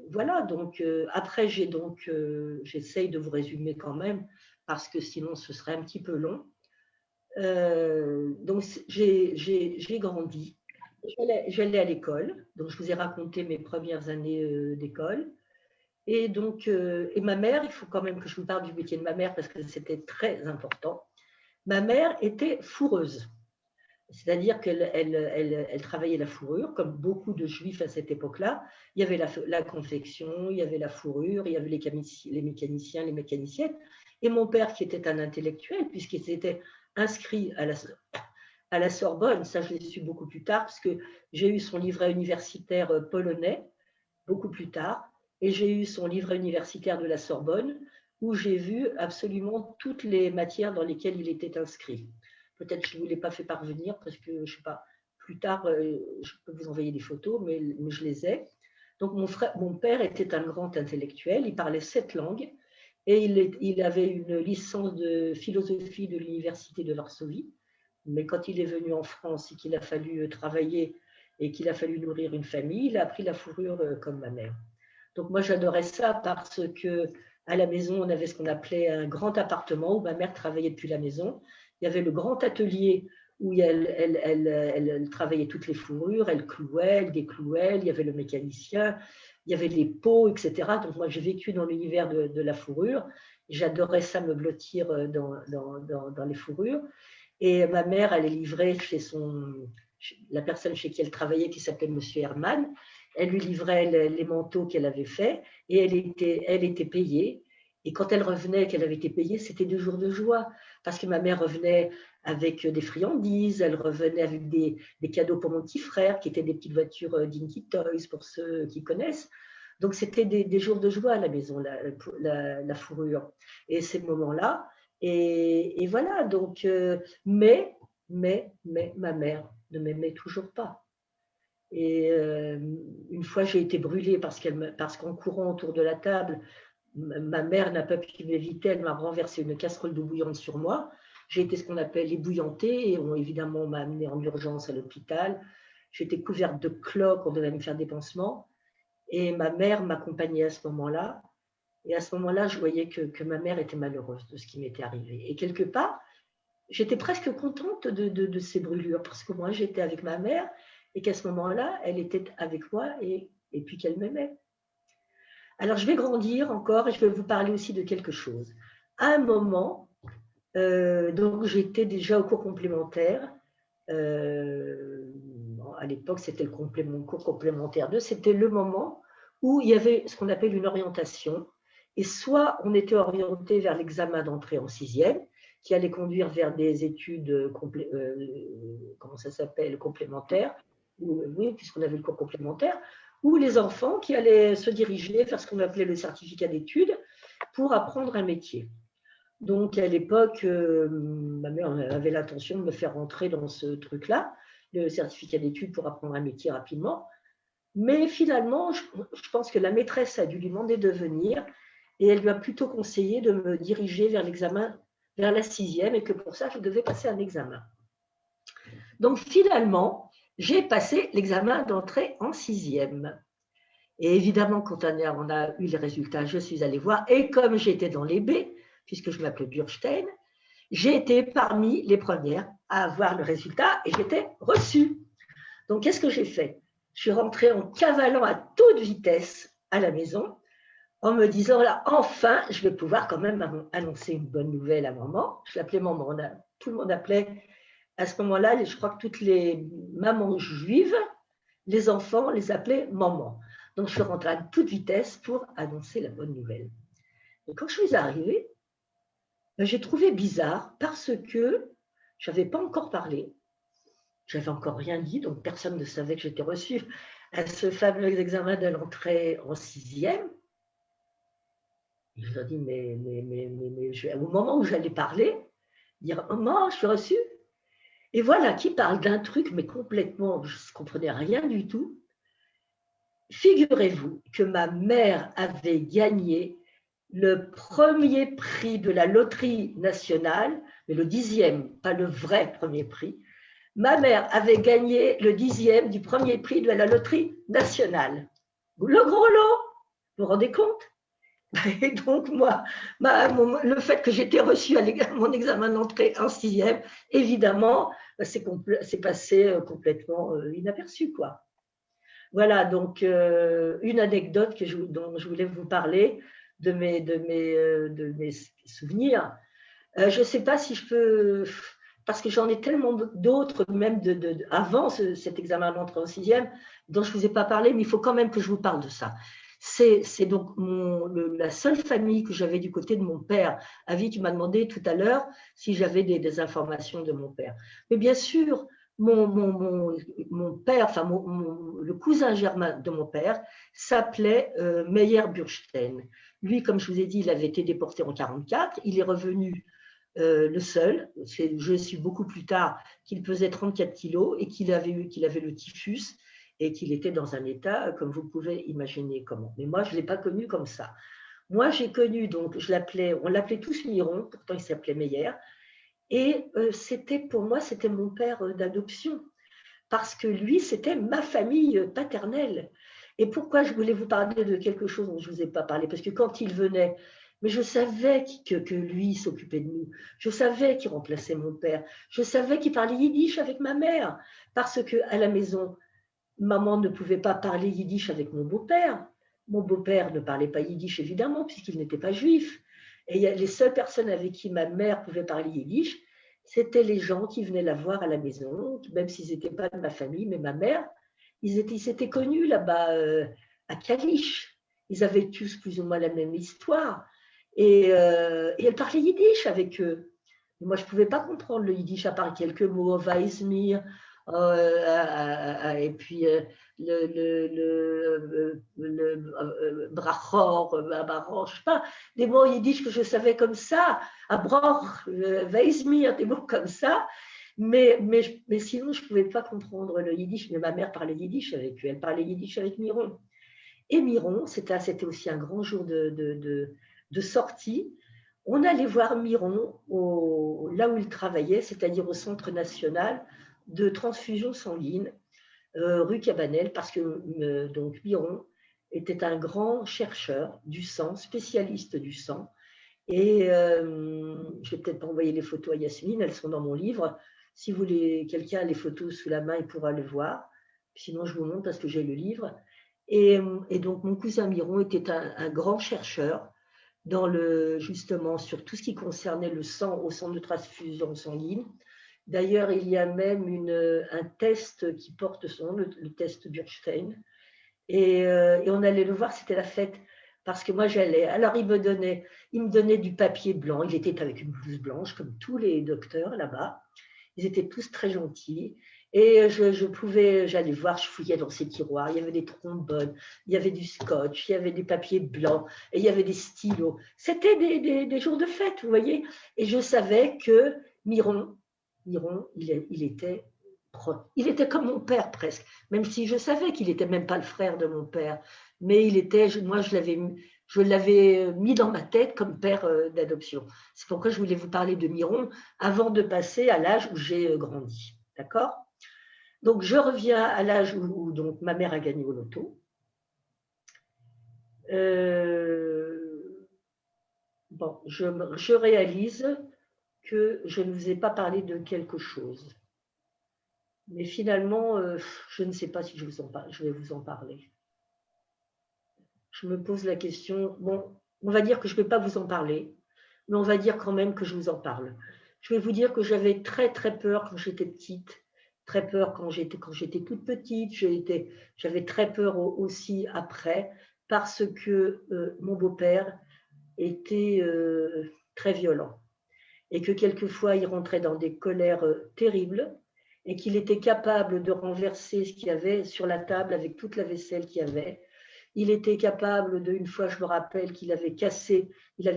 voilà, donc après, j'essaye de vous résumer quand même, parce que sinon ce serait un petit peu long. Donc j'ai grandi, j'allais à l'école, donc je vous ai raconté mes premières années d'école. Et donc, et ma mère, il faut quand même que je vous parle du métier de ma mère parce que c'était très important. Ma mère était fourreuse. C'est-à-dire qu'elle travaillait la fourrure, comme beaucoup de juifs à cette époque-là. Il y avait la confection, il y avait la fourrure, il y avait les mécaniciens, les mécaniciennes. Et mon père, qui était un intellectuel, puisqu'il s'était inscrit à la Sorbonne, ça je l'ai su beaucoup plus tard, parce que j'ai eu son livret universitaire polonais beaucoup plus tard, et j'ai eu son livret universitaire de la Sorbonne, où j'ai vu absolument toutes les matières dans lesquelles il était inscrit. Peut-être que je ne vous l'ai pas fait parvenir parce que, je ne sais pas, plus tard, je peux vous envoyer des photos, mais je les ai. Donc, mon père était un grand intellectuel, il parlait 7 langues et il avait une licence de philosophie de l'université de Varsovie. Mais quand il est venu en France et qu'il a fallu travailler et qu'il a fallu nourrir une famille, il a appris la fourrure comme ma mère. Donc, moi, j'adorais ça parce que à la maison, on avait ce qu'on appelait un grand appartement où ma mère travaillait depuis la maison. Il y avait le grand atelier où elle travaillait toutes les fourrures, elle clouait, elle déclouait, il y avait le mécanicien, il y avait les pots, etc. Donc moi, j'ai vécu dans l'univers de la fourrure. J'adorais ça, me blottir dans les fourrures. Et ma mère, elle est livrée chez la personne chez qui elle travaillait, qui s'appelle Monsieur Herman. Elle lui livrait les manteaux qu'elle avait faits et elle était payée. Et quand elle revenait, qu'elle avait été payée, c'était 2 jours de joie. Parce que ma mère revenait avec des friandises, elle revenait avec des cadeaux pour mon petit frère, qui étaient des petites voitures Dinky Toys, pour ceux qui connaissent. Donc, c'était des jours de joie à la maison, la fourrure. Et ces moments-là. Et voilà, donc, mais, ma mère ne m'aimait toujours pas. Et une fois, j'ai été brûlée parce qu'en courant autour de la table, ma mère n'a pas pu m'éviter, elle m'a renversé une casserole d'eau bouillante sur moi. J'ai été ce qu'on appelle ébouillantée et évidemment, on m'a amenée en urgence à l'hôpital. J'étais couverte de cloques, on devait me faire des pansements. Et ma mère m'accompagnait à ce moment-là. Et à ce moment-là, je voyais que ma mère était malheureuse de ce qui m'était arrivé. Et quelque part, j'étais presque contente de ces brûlures parce que moi, j'étais avec ma mère et qu'à ce moment-là, elle était avec moi et puis qu'elle m'aimait. Alors, je vais grandir encore et je vais vous parler aussi de quelque chose. À un moment, donc j'étais déjà au cours complémentaire. À l'époque, c'était le cours complémentaire 2. C'était le moment où il y avait ce qu'on appelle une orientation. Et soit on était orienté vers l'examen d'entrée en sixième, qui allait conduire vers des études comment ça s'appelle, complémentaires, oui, puisqu'on avait le cours complémentaire, ou les enfants qui allaient se diriger vers ce qu'on appelait le certificat d'études pour apprendre un métier. Donc, à l'époque, ma mère avait l'intention de me faire rentrer dans ce truc-là, le certificat d'études pour apprendre un métier rapidement. Mais finalement, je pense que la maîtresse a dû lui demander de venir et elle lui a plutôt conseillé de me diriger vers l'examen, vers la sixième, et que pour ça, je devais passer un examen. Donc, finalement, j'ai passé l'examen d'entrée en sixième. Et évidemment, quand on a eu les résultats, je suis allée voir. Et comme j'étais dans les B, puisque je m'appelais Burstein, j'ai été parmi les premières à avoir le résultat et j'étais reçue. Donc, qu'est-ce que j'ai fait? Je suis rentrée en cavalant à toute vitesse à la maison en me disant, là, enfin, je vais pouvoir quand même annoncer une bonne nouvelle à maman. Je l'appelais maman. Tout le monde appelait à ce moment-là, je crois que toutes les mamans juives, les enfants les appelaient maman. Donc, je suis rentrée à toute vitesse pour annoncer la bonne nouvelle. Et quand je suis arrivée, j'ai trouvé bizarre parce que je n'avais pas encore parlé. Je n'avais encore rien dit, donc personne ne savait que j'étais reçue à ce fameux examen de l'entrée en sixième. Et je leur dis, mais au moment où j'allais parler, dire, maman, je suis reçue. Et voilà, qui parle d'un truc, mais complètement, je ne comprenais rien du tout. Figurez-vous que ma mère avait gagné le premier prix de la loterie nationale, mais le 10e, pas le vrai premier prix. Ma mère avait gagné le 10e du premier prix de la loterie nationale. Le gros lot, vous vous rendez compte? Et donc, moi, le fait que j'étais reçue à mon examen d'entrée en sixième, évidemment, c'est passé complètement inaperçu, quoi. Voilà, donc une anecdote dont je voulais vous parler de mes souvenirs. Je ne sais pas si je peux, parce que j'en ai tellement d'autres, même avant cet examen d'entrée en sixième, dont je ne vous ai pas parlé, mais il faut quand même que je vous parle de ça. C'est donc la seule famille que j'avais du côté de mon père. Avi, tu m'as demandé tout à l'heure si j'avais des informations de mon père. Mais bien sûr, mon père, enfin le cousin germain de mon père, s'appelait Meyer Burstein. Lui, comme je vous ai dit, il avait été déporté en 1944. Il est revenu le seul. Je suis beaucoup plus tard qu'il pesait 34 kilos et qu'il avait le typhus et qu'il était dans un état, comme vous pouvez imaginer comment. Mais moi, je ne l'ai pas connu comme ça. Moi, j'ai connu, donc, on l'appelait tous Miron, pourtant il s'appelait Meyer. Et pour moi, c'était mon père d'adoption, parce que lui, c'était ma famille paternelle. Et pourquoi je voulais vous parler de quelque chose dont je ne vous ai pas parlé? Parce que quand il venait, mais je savais que lui s'occupait de nous. Je savais qu'il remplaçait mon père. Je savais qu'il parlait yiddish avec ma mère, parce qu'à la maison, maman ne pouvait pas parler yiddish avec mon beau-père. Mon beau-père ne parlait pas yiddish, évidemment, puisqu'il n'était pas juif. Et les seules personnes avec qui ma mère pouvait parler yiddish, c'était les gens qui venaient la voir à la maison, même s'ils n'étaient pas de ma famille, mais ma mère, ils s'étaient connus là-bas à Kalish. Ils avaient tous plus ou moins la même histoire. Et elle parlait yiddish avec eux. Et moi, je ne pouvais pas comprendre le yiddish à part quelques mots, Weizmir, et puis brachor, baron, je sais pas, des mots yiddish que je savais comme ça, abroch, Weizmir, des mots comme ça. Mais sinon, je ne pouvais pas comprendre le yiddish. Mais ma mère parlait yiddish avec eux. Elle parlait yiddish avec Miron. Et Miron, c'était aussi un grand jour de sortie. On allait voir Miron là où il travaillait, c'est-à-dire au Centre national de transfusion sanguine, rue Cabanel, parce que donc Miron était un grand chercheur du sang, spécialiste du sang. Et je vais peut-être envoyer les photos à Yasmine, elles sont dans mon livre. Si vous voulez, quelqu'un a les photos sous la main, il pourra les voir. Sinon, je vous montre parce que j'ai le livre. Et donc, mon cousin Miron était un grand chercheur justement sur tout ce qui concernait le sang au centre de transfusion sanguine. D'ailleurs, il y a même un test qui porte son nom, le test Burstein. Et on allait le voir, c'était la fête. Parce que moi, j'allais. Alors, il me donnait du papier blanc. Il était avec une blouse blanche, comme tous les docteurs là-bas. Ils étaient tous très gentils. Et j'allais voir, je fouillais dans ces tiroirs. Il y avait des trombones, il y avait du scotch, il y avait des papiers blancs, et il y avait des stylos. C'était des jours de fête, vous voyez. Et je savais que Miron, il était comme mon père presque, même si je savais qu'il n'était même pas le frère de mon père. Mais moi, je l'avais mis dans ma tête comme père d'adoption. C'est pourquoi je voulais vous parler de Miron avant de passer à l'âge où j'ai grandi. D'accord? Donc, je reviens à l'âge où donc, ma mère a gagné au loto. Bon, je réalise que je ne vous ai pas parlé de quelque chose. Mais finalement, je ne sais pas si je vais vous en parler. Je me pose la question, bon, on va dire que je ne vais pas vous en parler, mais on va dire quand même que je vous en parle. Je vais vous dire que j'avais très très peur quand j'étais petite, très peur quand j'étais toute petite, j'avais très peur aussi après, parce que mon beau-père était très violent et que quelquefois il rentrait dans des colères terribles et qu'il était capable de renverser ce qu'il y avait sur la table avec toute la vaisselle qu'il y avait. Il était capable une fois, je me rappelle qu'il avait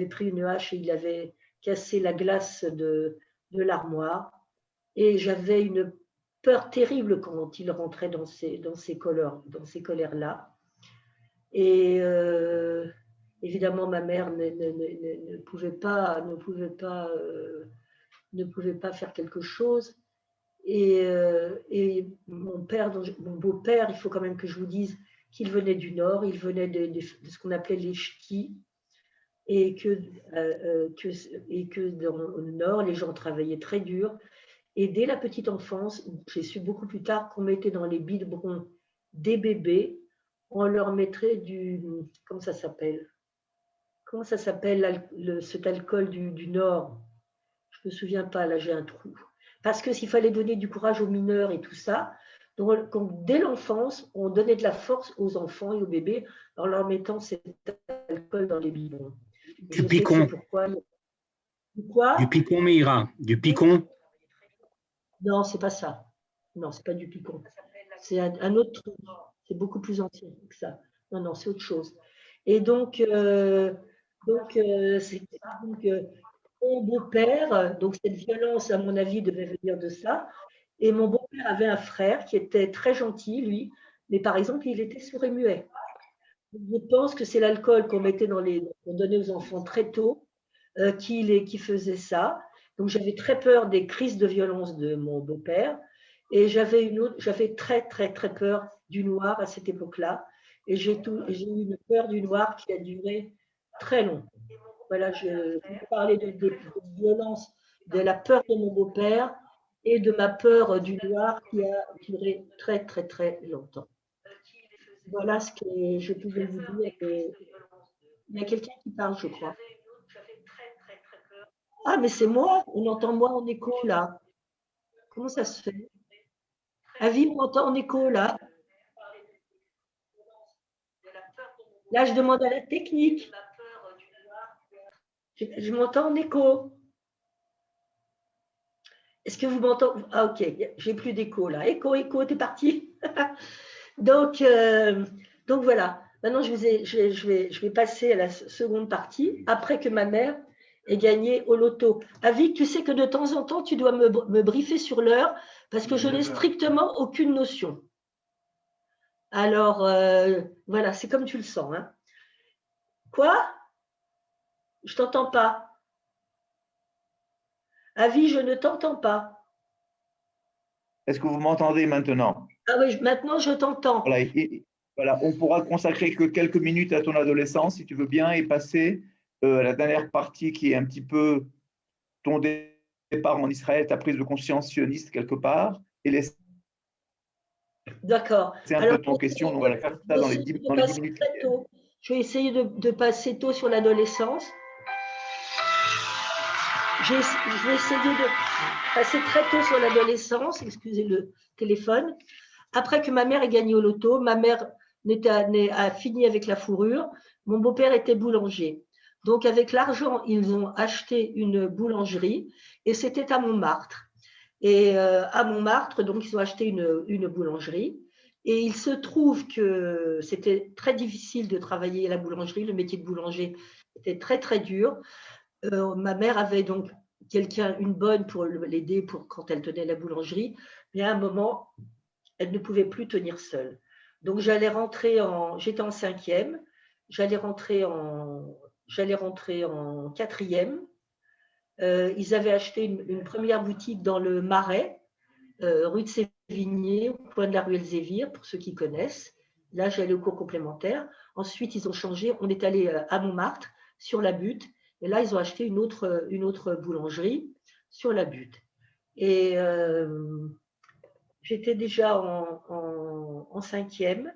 pris une hache et il avait cassé la glace de l'armoire. Et j'avais une peur terrible quand il rentrait dans ces colères-là. Et évidemment, ma mère ne pouvait pas faire quelque chose. Et mon beau-père, il faut quand même que je vous dise qu'il venait du Nord, il venait de ce qu'on appelait les ch'tis, et que dans le Nord, les gens travaillaient très dur. Et dès la petite enfance, j'ai su beaucoup plus tard qu'on mettait dans les biberons des bébés, on leur mettrait comment ça s'appelle cet alcool du Nord? Je ne me souviens pas, là j'ai un trou. Parce que s'il fallait donner du courage aux mineurs et tout ça, donc dès l'enfance, on donnait de la force aux enfants et aux bébés en leur mettant cet alcool dans les biberons.
Du picon.
Quoi?
Du picon, Meïra. Du picon.
Non, c'est pas ça. Non, c'est pas du picon. C'est un autre truc. C'est beaucoup plus ancien que ça. Non, c'est autre chose. Et donc mon beau-père, donc cette violence, à mon avis, devait venir de ça. Et mon beau-père avait un frère qui était très gentil, lui, mais par exemple, il était sourd et muet. Je pense que c'est l'alcool qu'on donnait aux enfants très tôt qui faisait ça. Donc j'avais très peur des crises de violence de mon beau-père et j'avais très très très peur du noir à cette époque-là. Et j'ai eu une peur du noir qui a duré très longtemps. Voilà, je parlais de violence, de la peur de mon beau-père et de ma peur du noir qui a duré très très très longtemps. Voilà ce que je pouvais vous dire. Il y a quelqu'un qui parle, je crois. Ah, mais c'est moi, on entend moi en écho là. Comment ça se fait? Avi, on entend en écho là. Là, je demande à la technique. Je m'entends en écho. Est-ce que vous m'entendez? Ah, ok, j'ai plus d'écho là. Écho, t'es parti. donc, voilà. Maintenant, je vais passer à la seconde partie, après que ma mère ait gagné au loto. Avic, tu sais que de temps en temps, tu dois me briefer sur l'heure, parce que je n'ai strictement aucune notion. Alors, voilà, c'est comme tu le sens. Hein. Quoi? Je t'entends pas. Avis, je ne t'entends pas.
Est-ce que vous m'entendez maintenant?
Ah oui, maintenant je t'entends.
Voilà, voilà, on pourra consacrer que quelques minutes à ton adolescence, si tu veux bien, et passer à la dernière partie qui est un petit peu ton départ en Israël, ta prise de conscience sioniste quelque part, et laisser
D'accord.
un
Alors,
peu ton question. Donc, on va faire ça dans les 10 minutes.
Je vais essayer de passer tôt sur l'adolescence. Je vais essayer de passer très tôt sur l'adolescence, excusez le téléphone. Après que ma mère ait gagné au loto, ma mère a fini avec la fourrure. Mon beau-père était boulanger. Donc, avec l'argent, ils ont acheté une boulangerie et c'était à Montmartre. Et à Montmartre, donc, ils ont acheté une boulangerie. Et il se trouve que c'était très difficile de travailler à la boulangerie. Le métier de boulanger était très, très dur. Ma mère avait donc une bonne pour l'aider pour quand elle tenait la boulangerie. Mais à un moment, elle ne pouvait plus tenir seule. Donc, j'étais en 5e, j'allais rentrer en quatrième. Ils avaient acheté une première boutique dans le Marais, rue de Sévigné, au coin de la rue Elzévir, pour ceux qui connaissent. Là, j'allais au cours complémentaire. Ensuite, ils ont changé. On est allé à Montmartre, sur la Butte. Et là, ils ont acheté une autre boulangerie sur la Butte. Et j'étais déjà en 5e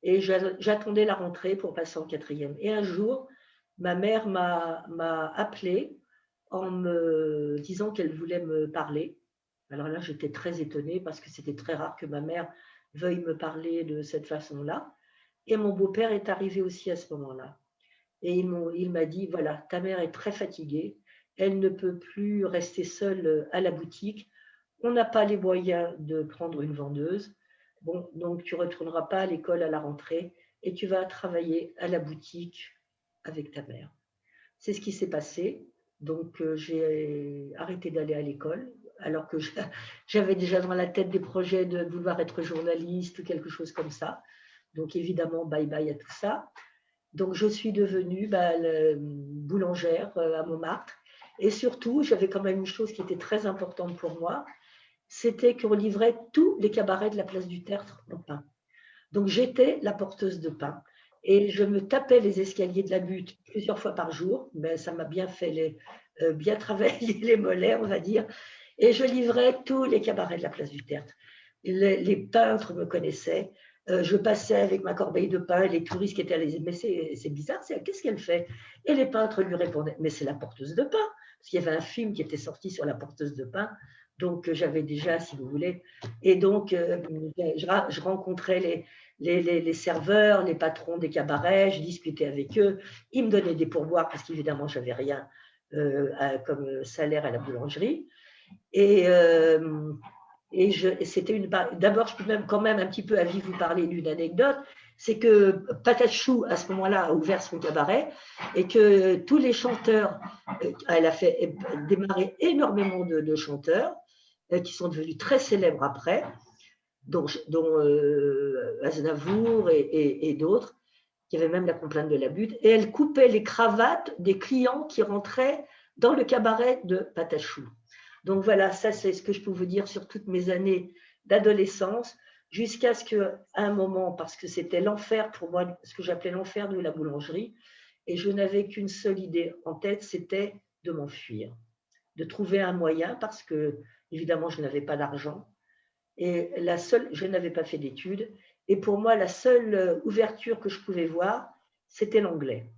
et j'attendais la rentrée pour passer en 4e. Et un jour, ma mère m'a appelée en me disant qu'elle voulait me parler. Alors là, j'étais très étonnée parce que c'était très rare que ma mère veuille me parler de cette façon-là. Et mon beau-père est arrivé aussi à ce moment-là. Et il m'a dit, voilà, ta mère est très fatiguée, elle ne peut plus rester seule à la boutique, on n'a pas les moyens de prendre une vendeuse, bon, donc tu ne retourneras pas à l'école à la rentrée et tu vas travailler à la boutique avec ta mère. C'est ce qui s'est passé. Donc, j'ai arrêté d'aller à l'école, alors que j'avais déjà dans la tête des projets de vouloir être journaliste ou quelque chose comme ça. Donc, évidemment, bye bye à tout ça. Donc, je suis devenue boulangère à Montmartre. Et surtout, j'avais quand même une chose qui était très importante pour moi, c'était qu'on livrait tous les cabarets de la place du Tertre en pain. Donc, j'étais la porteuse de pain. Et je me tapais les escaliers de la Butte plusieurs fois par jour. Mais ça m'a bien fait bien travailler les mollets, on va dire. Et je livrais tous les cabarets de la place du Tertre. Les peintres me connaissaient. Je passais avec ma corbeille de pain et les touristes qui étaient allés, mais c'est bizarre, qu'est-ce qu'elle fait? Et les peintres lui répondaient, mais c'est la porteuse de pain. Parce qu'il y avait un film qui était sorti sur la porteuse de pain. Donc, j'avais déjà, si vous voulez. Et donc, je rencontrais les serveurs, les patrons des cabarets, je discutais avec eux. Ils me donnaient des pourboires parce qu'évidemment, je n'avais rien comme salaire à la boulangerie. Et c'était d'abord, je peux quand même un petit peu à vie vous parler d'une anecdote, c'est que Patachou, à ce moment-là, a ouvert son cabaret et que tous les chanteurs, elle a fait démarrer énormément de chanteurs qui sont devenus très célèbres après, dont Aznavour et d'autres, qui avaient même la complainte de la Butte, et elle coupait les cravates des clients qui rentraient dans le cabaret de Patachou. Donc voilà, ça c'est ce que je peux vous dire sur toutes mes années d'adolescence, jusqu'à ce qu'à un moment, parce que c'était l'enfer pour moi, ce que j'appelais l'enfer de la boulangerie, et je n'avais qu'une seule idée en tête, c'était de m'enfuir, de trouver un moyen, parce que évidemment je n'avais pas d'argent, et je n'avais pas fait d'études, et pour moi la seule ouverture que je pouvais voir, c'était l'anglais.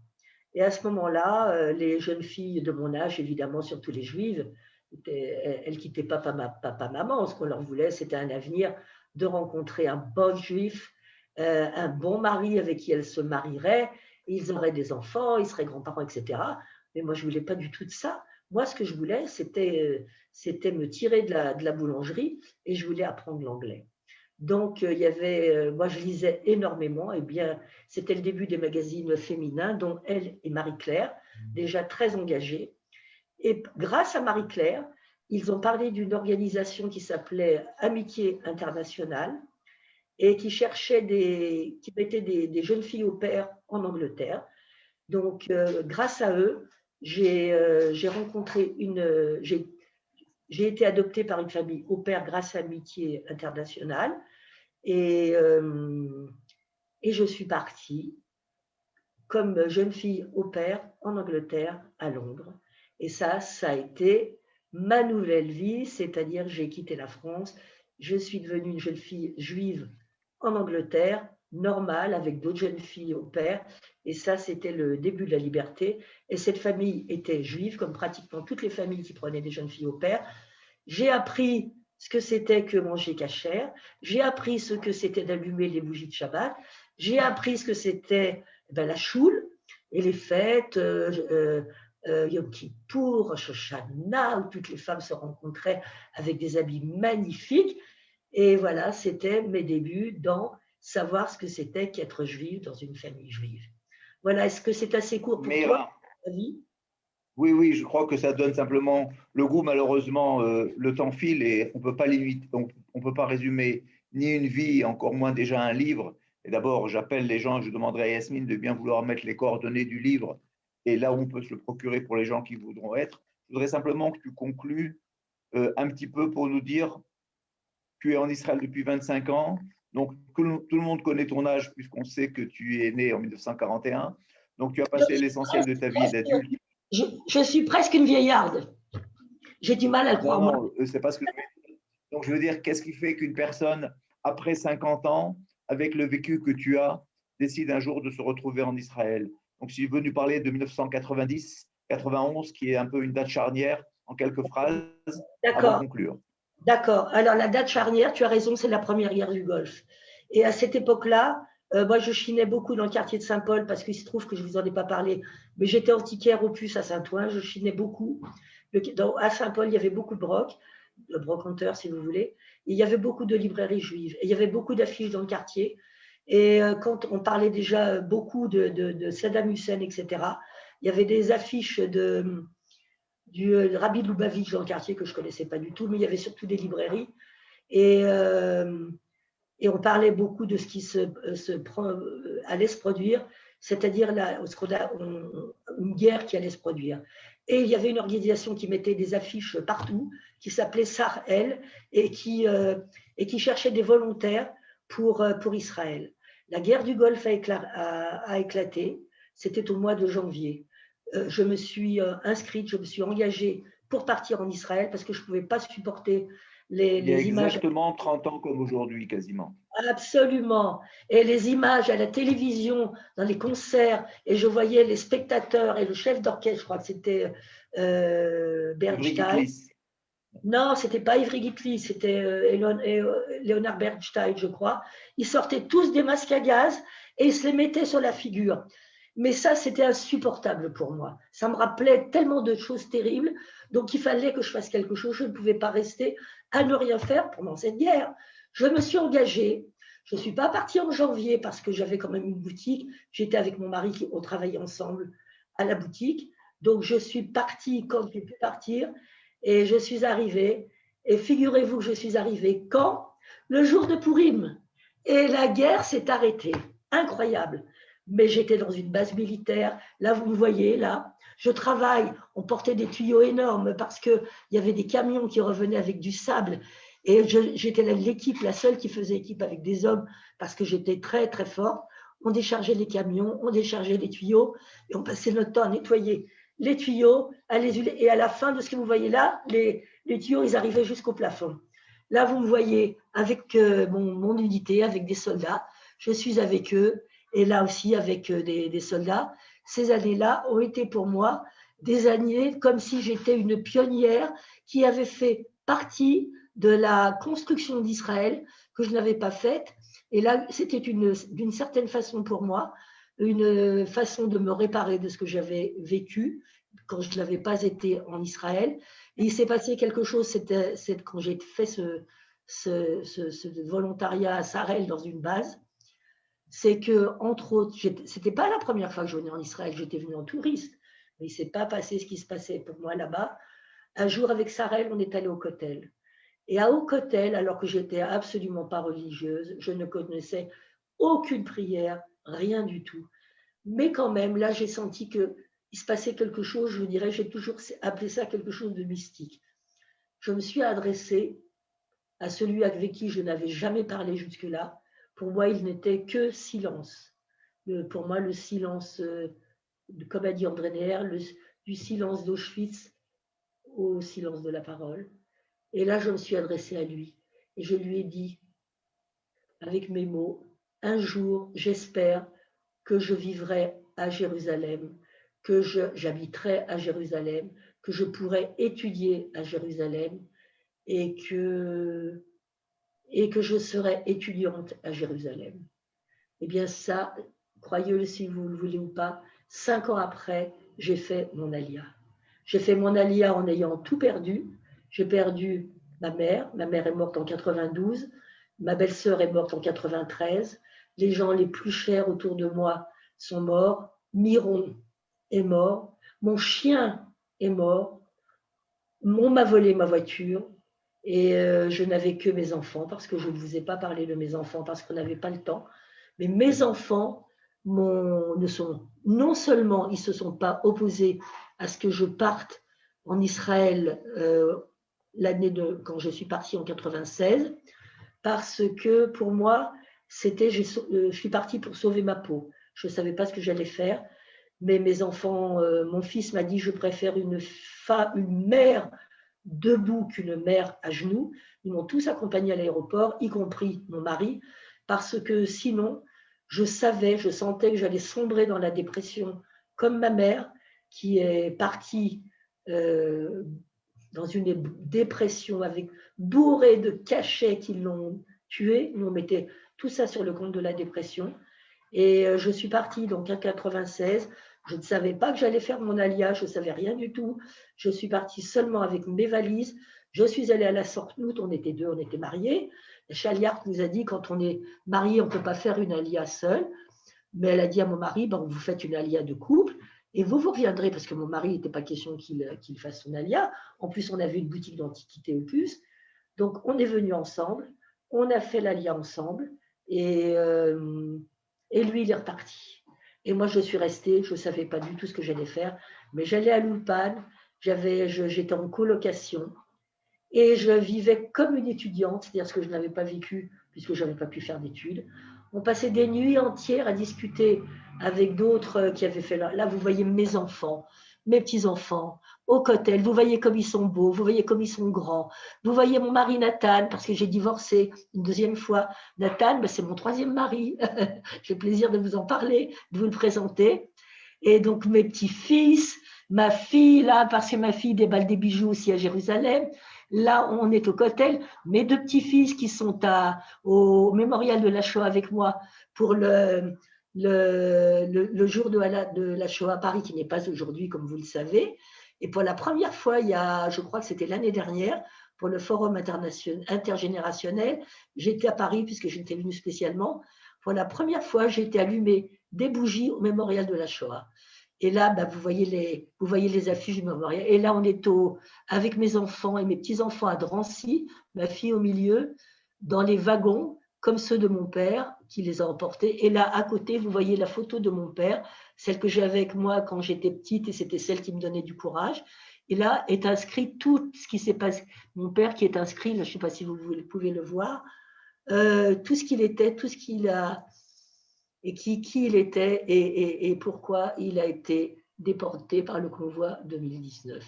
Et à ce moment-là, les jeunes filles de mon âge, évidemment surtout les juives, elles ne quittaient pas papa, maman. Ce qu'on leur voulait, c'était un avenir de rencontrer un bon juif, un bon mari avec qui elles se marieraient, ils auraient des enfants, ils seraient grands-parents, etc. Mais moi, je ne voulais pas du tout de ça. Moi, ce que je voulais, c'était me tirer de la boulangerie et je voulais apprendre l'anglais. Donc, il y avait, moi, je lisais énormément. Et bien, c'était le début des magazines féminins, dont Elle et Marie-Claire, déjà très engagées. Et grâce à Marie-Claire, ils ont parlé d'une organisation qui s'appelait Amitié Internationale et qui cherchait qui mettait des jeunes filles au pair en Angleterre. Donc, grâce à eux, j'ai rencontré j'ai été adoptée par une famille au pair grâce à Amitié Internationale. Et je suis partie comme jeune fille au pair en Angleterre, à Londres. Et ça a été ma nouvelle vie, c'est-à-dire j'ai quitté la France, je suis devenue une jeune fille juive en Angleterre, normale, avec d'autres jeunes filles au pair. Et ça, c'était le début de la liberté. Et cette famille était juive, comme pratiquement toutes les familles qui prenaient des jeunes filles au pair. J'ai appris ce que c'était que manger cachère, j'ai appris ce que c'était d'allumer les bougies de Shabbat, j'ai appris ce que c'était la choule et les fêtes, Yom Kippour, Rosh Hashanah, où toutes les femmes se rencontraient avec des habits magnifiques. Et voilà, c'était mes débuts dans savoir ce que c'était qu'être juive dans une famille juive. Voilà, est-ce que c'est assez court pour toi, David ?
Oui, oui, je crois que ça donne simplement le goût. Malheureusement, le temps file et on peut pas limiter, on peut pas résumer ni une vie, encore moins déjà un livre. Et d'abord, j'appelle les gens, je demanderai à Yasmine de bien vouloir mettre les coordonnées du livre et là où on peut se le procurer pour les gens qui voudront être. Je voudrais simplement que tu conclues un petit peu pour nous dire, tu es en Israël depuis 25 ans, donc tout le monde connaît ton âge puisqu'on sait que tu es né en 1941. Donc tu as passé l'essentiel de ta vie d'adulte.
Je suis presque une vieillarde. J'ai du mal à le croire.
Non, c'est pas ce que je veux dire. Donc, je veux dire, qu'est-ce qui fait qu'une personne, après 50 ans, avec le vécu que tu as, décide un jour de se retrouver en Israël? Donc, si je veux nous parler de 1990, 91, qui est un peu une date charnière, en quelques phrases, avant de conclure.
D'accord. Alors, la date charnière, tu as raison, c'est la première guerre du Golfe. Et à cette époque-là, moi, je chinais beaucoup dans le quartier de Saint-Paul parce qu'il se trouve que je ne vous en ai pas parlé, mais j'étais antiquaire opus à Saint-Ouen, je chinais beaucoup. À Saint-Paul, il y avait beaucoup de brocanteurs, si vous voulez. Et il y avait beaucoup de librairies juives. Et il y avait beaucoup d'affiches dans le quartier. Et quand on parlait déjà beaucoup de Saddam Hussein, etc., il y avait des affiches du Rabbi de Lubavitch dans le quartier que je ne connaissais pas du tout, mais il y avait surtout des librairies. Et on parlait beaucoup de ce qui allait se produire, c'est-à-dire une guerre qui allait se produire. Et il y avait une organisation qui mettait des affiches partout, qui s'appelait Sar-El, et qui cherchait des volontaires pour Israël. La guerre du Golfe a éclaté, c'était au mois de janvier. Je me suis inscrite, je me suis engagée pour partir en Israël parce que je ne pouvais pas supporter les images.
Exactement 30 ans comme aujourd'hui, quasiment.
Absolument. Et les images à la télévision, dans les concerts, et je voyais les spectateurs et le chef d'orchestre, je crois que c'était Bernstein. Non, c'était pas Ivry Guitry, c'était Leonard Bernstein, je crois. Ils sortaient tous des masques à gaz et ils se les mettaient sur la figure. Mais ça, c'était insupportable pour moi. Ça me rappelait tellement de choses terribles. Donc, il fallait que je fasse quelque chose. Je ne pouvais pas rester à ne rien faire pendant cette guerre. Je me suis engagée. Je ne suis pas partie en janvier parce que j'avais quand même une boutique. J'étais avec mon mari, on travaillait ensemble à la boutique. Donc, je suis partie quand j'ai pu partir et je suis arrivée. Et figurez-vous que je suis arrivée quand? Le jour de Pourim. Et la guerre s'est arrêtée. Incroyable. Mais j'étais dans une base militaire. Là, vous me voyez, là, je travaille. On portait des tuyaux énormes parce qu'il y avait des camions qui revenaient avec du sable. Et j'étais l'équipe, la seule qui faisait équipe avec des hommes parce que j'étais très, très forte. On déchargeait les camions, on déchargeait les tuyaux et on passait notre temps à nettoyer les tuyaux. Et à la fin de ce que vous voyez là, les tuyaux, ils arrivaient jusqu'au plafond. Là, vous me voyez avec mon unité, avec des soldats. Je suis avec eux. Et là aussi avec des soldats. Ces années-là ont été pour moi des années comme si j'étais une pionnière qui avait fait partie de la construction d'Israël que je n'avais pas faite. Et là, c'était d'une certaine façon pour moi, une façon de me réparer de ce que j'avais vécu, quand je n'avais pas été en Israël. Et il s'est passé quelque chose, c'est quand j'ai fait ce volontariat à Sarel dans une base, c'est que, entre autres, c'était pas la première fois que je venais en Israël, j'étais venue en touriste, mais il ne s'est pas passé ce qui se passait pour moi là-bas. Un jour, avec Sarel, on est allé au Kotel. Et au Kotel, alors que j'étais absolument pas religieuse, je ne connaissais aucune prière, rien du tout. Mais quand même, là, j'ai senti qu'il se passait quelque chose, je vous dirais, j'ai toujours appelé ça quelque chose de mystique. Je me suis adressée à celui avec qui je n'avais jamais parlé jusque-là. Pour moi, il n'était que silence. Pour moi, le silence, comme a dit André Neher, du silence d'Auschwitz au silence de la parole. Et là, je me suis adressée à lui et je lui ai dit, avec mes mots, un jour, j'espère que je vivrai à Jérusalem, que j'habiterai à Jérusalem, que je pourrai étudier à Jérusalem et que je serai étudiante à Jérusalem. Eh bien ça, croyez-le si vous le voulez ou pas, 5 ans après, j'ai fait mon alia. J'ai fait mon alia en ayant tout perdu. J'ai perdu ma mère est morte en 92, ma belle-sœur est morte en 93, les gens les plus chers autour de moi sont morts, Miron est mort, mon chien est mort, on m'a volé ma voiture et je n'avais que mes enfants parce que je ne vous ai pas parlé de mes enfants parce qu'on n'avait pas le temps. Mais mes enfants non seulement ils ne se sont pas opposés à ce que je parte en Israël l'année quand je suis partie en 96, parce que pour moi, je suis partie pour sauver ma peau. Je ne savais pas ce que j'allais faire, mais mes enfants, mon fils m'a dit, je préfère une mère debout qu'une mère à genoux. Ils m'ont tous accompagnée à l'aéroport, y compris mon mari, parce que sinon, je sentais que j'allais sombrer dans la dépression, comme ma mère, qui est partie dans une dépression bourrée de cachets qui l'ont tuée. Nous, on mettait tout ça sur le compte de la dépression. Et je suis partie donc en 96. Je ne savais pas que j'allais faire mon alia, je ne savais rien du tout. Je suis partie seulement avec mes valises. Je suis allée à la Sortnout, on était deux, on était mariés. Chaliart nous a dit, quand on est marié, on ne peut pas faire une alia seule. Mais elle a dit à mon mari, bon, vous faites une alia de couple et vous reviendrez, parce que mon mari, il n'était pas question qu'il fasse son alia. En plus, on avait une boutique d'antiquité au plus. Donc, on est venus ensemble, on a fait l'alia ensemble et lui, il est reparti. Et moi, je suis restée, je ne savais pas du tout ce que j'allais faire, mais j'allais à l'Ulpan, j'étais en colocation et je vivais comme une étudiante, c'est-à-dire ce que je n'avais pas vécu puisque je n'avais pas pu faire d'études. On passait des nuits entières à discuter avec d'autres qui avaient fait là, vous voyez mes enfants, mes petits-enfants, au Kotel, vous voyez comme ils sont beaux, vous voyez comme ils sont grands, vous voyez mon mari Nathan, parce que j'ai divorcé une deuxième fois. Nathan, c'est mon troisième mari, j'ai le plaisir de vous en parler, de vous le présenter. Et donc mes petits-fils, ma fille là, parce que ma fille déballe des bijoux aussi à Jérusalem. Là, on est au Kotel. Mes deux petits-fils qui sont au mémorial de la Shoah avec moi pour le jour de la Shoah à Paris, qui n'est pas aujourd'hui, comme vous le savez. Et pour la première fois, je crois que c'était l'année dernière, pour le forum intergénérationnel, j'étais à Paris puisque j'étais venue spécialement. Pour la première fois, j'ai été allumer des bougies au mémorial de la Shoah. Et là, vous voyez les affiches du mémorial. Et là, on est avec mes enfants et mes petits-enfants à Drancy, ma fille au milieu, dans les wagons, comme ceux de mon père, qui les a emportés. Et là, à côté, vous voyez la photo de mon père, celle que j'avais avec moi quand j'étais petite, et c'était celle qui me donnait du courage. Et là est inscrit tout ce qui s'est passé. Mon père qui est inscrit, là, je ne sais pas si vous pouvez le voir, tout ce qu'il était, tout ce qu'il a, et qui il était, et pourquoi il a été déporté par le convoi 2019.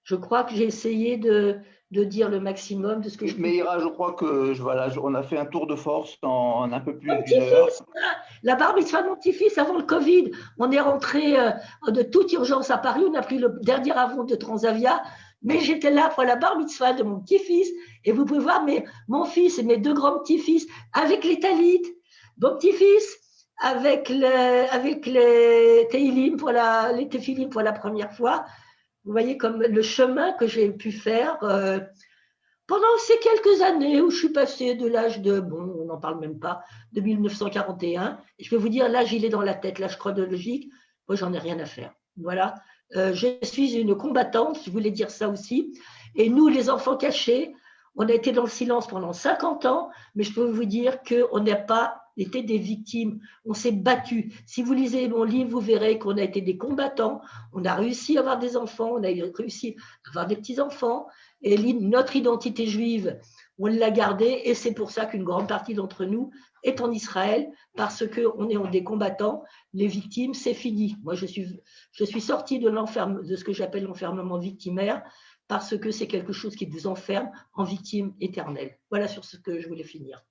Je crois que j'ai essayé de dire le maximum de ce que je peux.
Mais Ira, je crois que on a fait un tour de force en un peu plus d'une heure.
La bar mitzvah de mon petit-fils avant le Covid, on est rentré de toute urgence à Paris, on a pris le dernier avion de Transavia, mais j'étais là pour la bar mitzvah de mon petit-fils, et vous pouvez voir mon fils et mes deux grands petits-fils avec les talites, mon petit-fils avec les teilim les téphilim pour la première fois, vous voyez, comme le chemin que j'ai pu faire pendant ces quelques années où je suis passée de l'âge de, bon, on n'en parle même pas, de 1941. Et je vais vous dire, l'âge, il est dans la tête, l'âge chronologique. Moi, j'en ai rien à faire. Voilà. Je suis une combattante, je voulais dire ça aussi. Et nous, les enfants cachés, on a été dans le silence pendant 50 ans, mais je peux vous dire qu'on n'a pas été des victimes. On s'est battus. Si vous lisez mon livre, vous verrez qu'on a été des combattants. On a réussi à avoir des enfants, on a réussi à avoir des petits-enfants. Et notre identité juive, on l'a gardée. Et c'est pour ça qu'une grande partie d'entre nous est en Israël, parce qu'on est des combattants. Les victimes, c'est fini. Moi, je suis sortie de ce que j'appelle l'enfermement victimaire, parce que c'est quelque chose qui vous enferme en victime éternelle. Voilà sur ce que je voulais finir.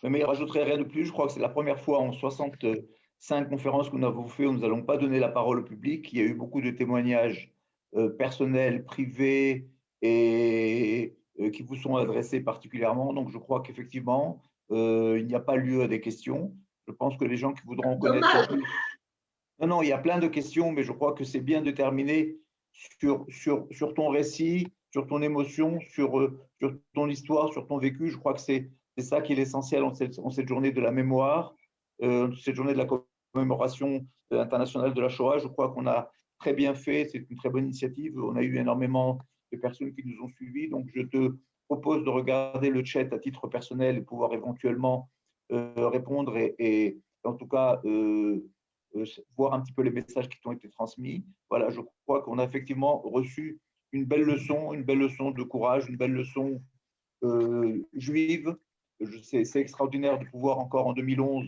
Mais je ne rajouterai rien de plus. Je crois que c'est la première fois en 65 conférences que nous avons fait où nous n'allons pas donner la parole au public. Il y a eu beaucoup de témoignages personnels, privés et qui vous sont adressés particulièrement. Donc, je crois qu'effectivement, il n'y a pas lieu à des questions. Je pense que les gens qui voudront connaître plus… Non, il y a plein de questions, mais je crois que c'est bien de terminer sur ton récit, sur ton émotion, sur ton histoire, sur ton vécu. Je crois que c'est ça qui est l'essentiel en cette journée de la mémoire, cette journée de la commémoration internationale de la Shoah. Je crois qu'on a très bien fait, c'est une très bonne initiative. On a eu énormément de personnes qui nous ont suivis. Donc, je te propose de regarder le chat à titre personnel et pouvoir éventuellement répondre et en tout cas voir un petit peu les messages qui t'ont été transmis. Voilà, je crois qu'on a effectivement reçu une belle leçon de courage, une belle leçon juive. C'est extraordinaire de pouvoir encore en 2011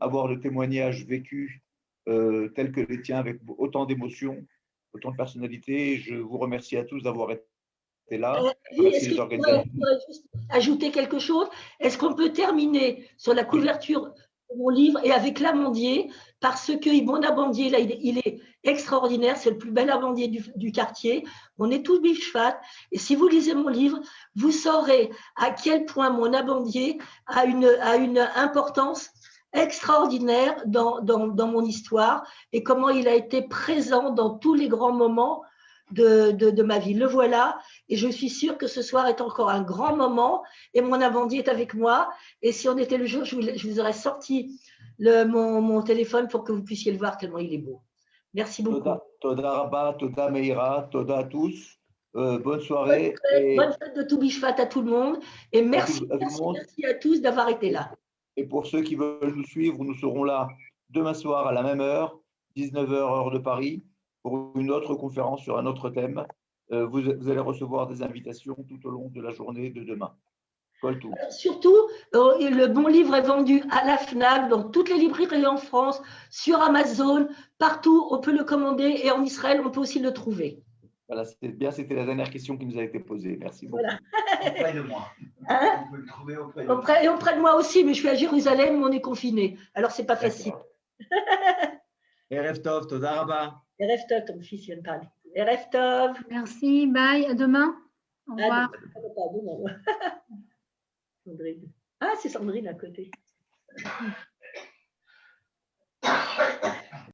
avoir le témoignage vécu tel que les tiens avec autant d'émotions, autant de personnalité. Je vous remercie à tous d'avoir été là.
Est-ce que je pourrais juste ajouter quelque chose? Est-ce qu'on peut terminer sur la couverture de mon livre et avec l'amandier, parce que mon amandier, là, il est extraordinaire, c'est le plus bel amandier du quartier. On est tous bifchvat. Et si vous lisez mon livre, vous saurez à quel point mon amandier a une importance extraordinaire dans mon histoire et comment il a été présent dans tous les grands moments de ma vie. Le voilà, et je suis sûre que ce soir est encore un grand moment, et mon amandier est avec moi, et si on était le jour, je vous aurais sorti mon téléphone pour que vous puissiez le voir tellement il est beau. Merci beaucoup.
Toda Rabba, Toda Meira, Toda à tous. Bonne soirée.
Bonne fête de Toubishvat à tout le monde, et merci à tous d'avoir été là.
Et pour ceux qui veulent nous suivre, nous serons là demain soir à la même heure, 19h heure de Paris, pour une autre conférence sur un autre thème. Vous allez recevoir des invitations tout au long de la journée de demain.
Surtout, le bon livre est vendu à la FNAC, dans toutes les librairies en France, sur Amazon, partout, on peut le commander, et en Israël, on peut aussi le trouver.
Voilà, c'était bien, c'était la dernière question qui nous a été posée. Merci beaucoup.
Voilà.
Auprès de moi.
Hein?
On peut le trouver auprès de moi.
Et auprès de moi aussi, mais je suis à Jérusalem, on est confiné. Alors, c'est pas facile.
Erev Tov, Toda Rabba.
Erev Tov, ton fils vient de parler. Erev Tov.
Merci, bye, à demain. Au revoir.
Sandrine. Ah, c'est Sandrine à côté.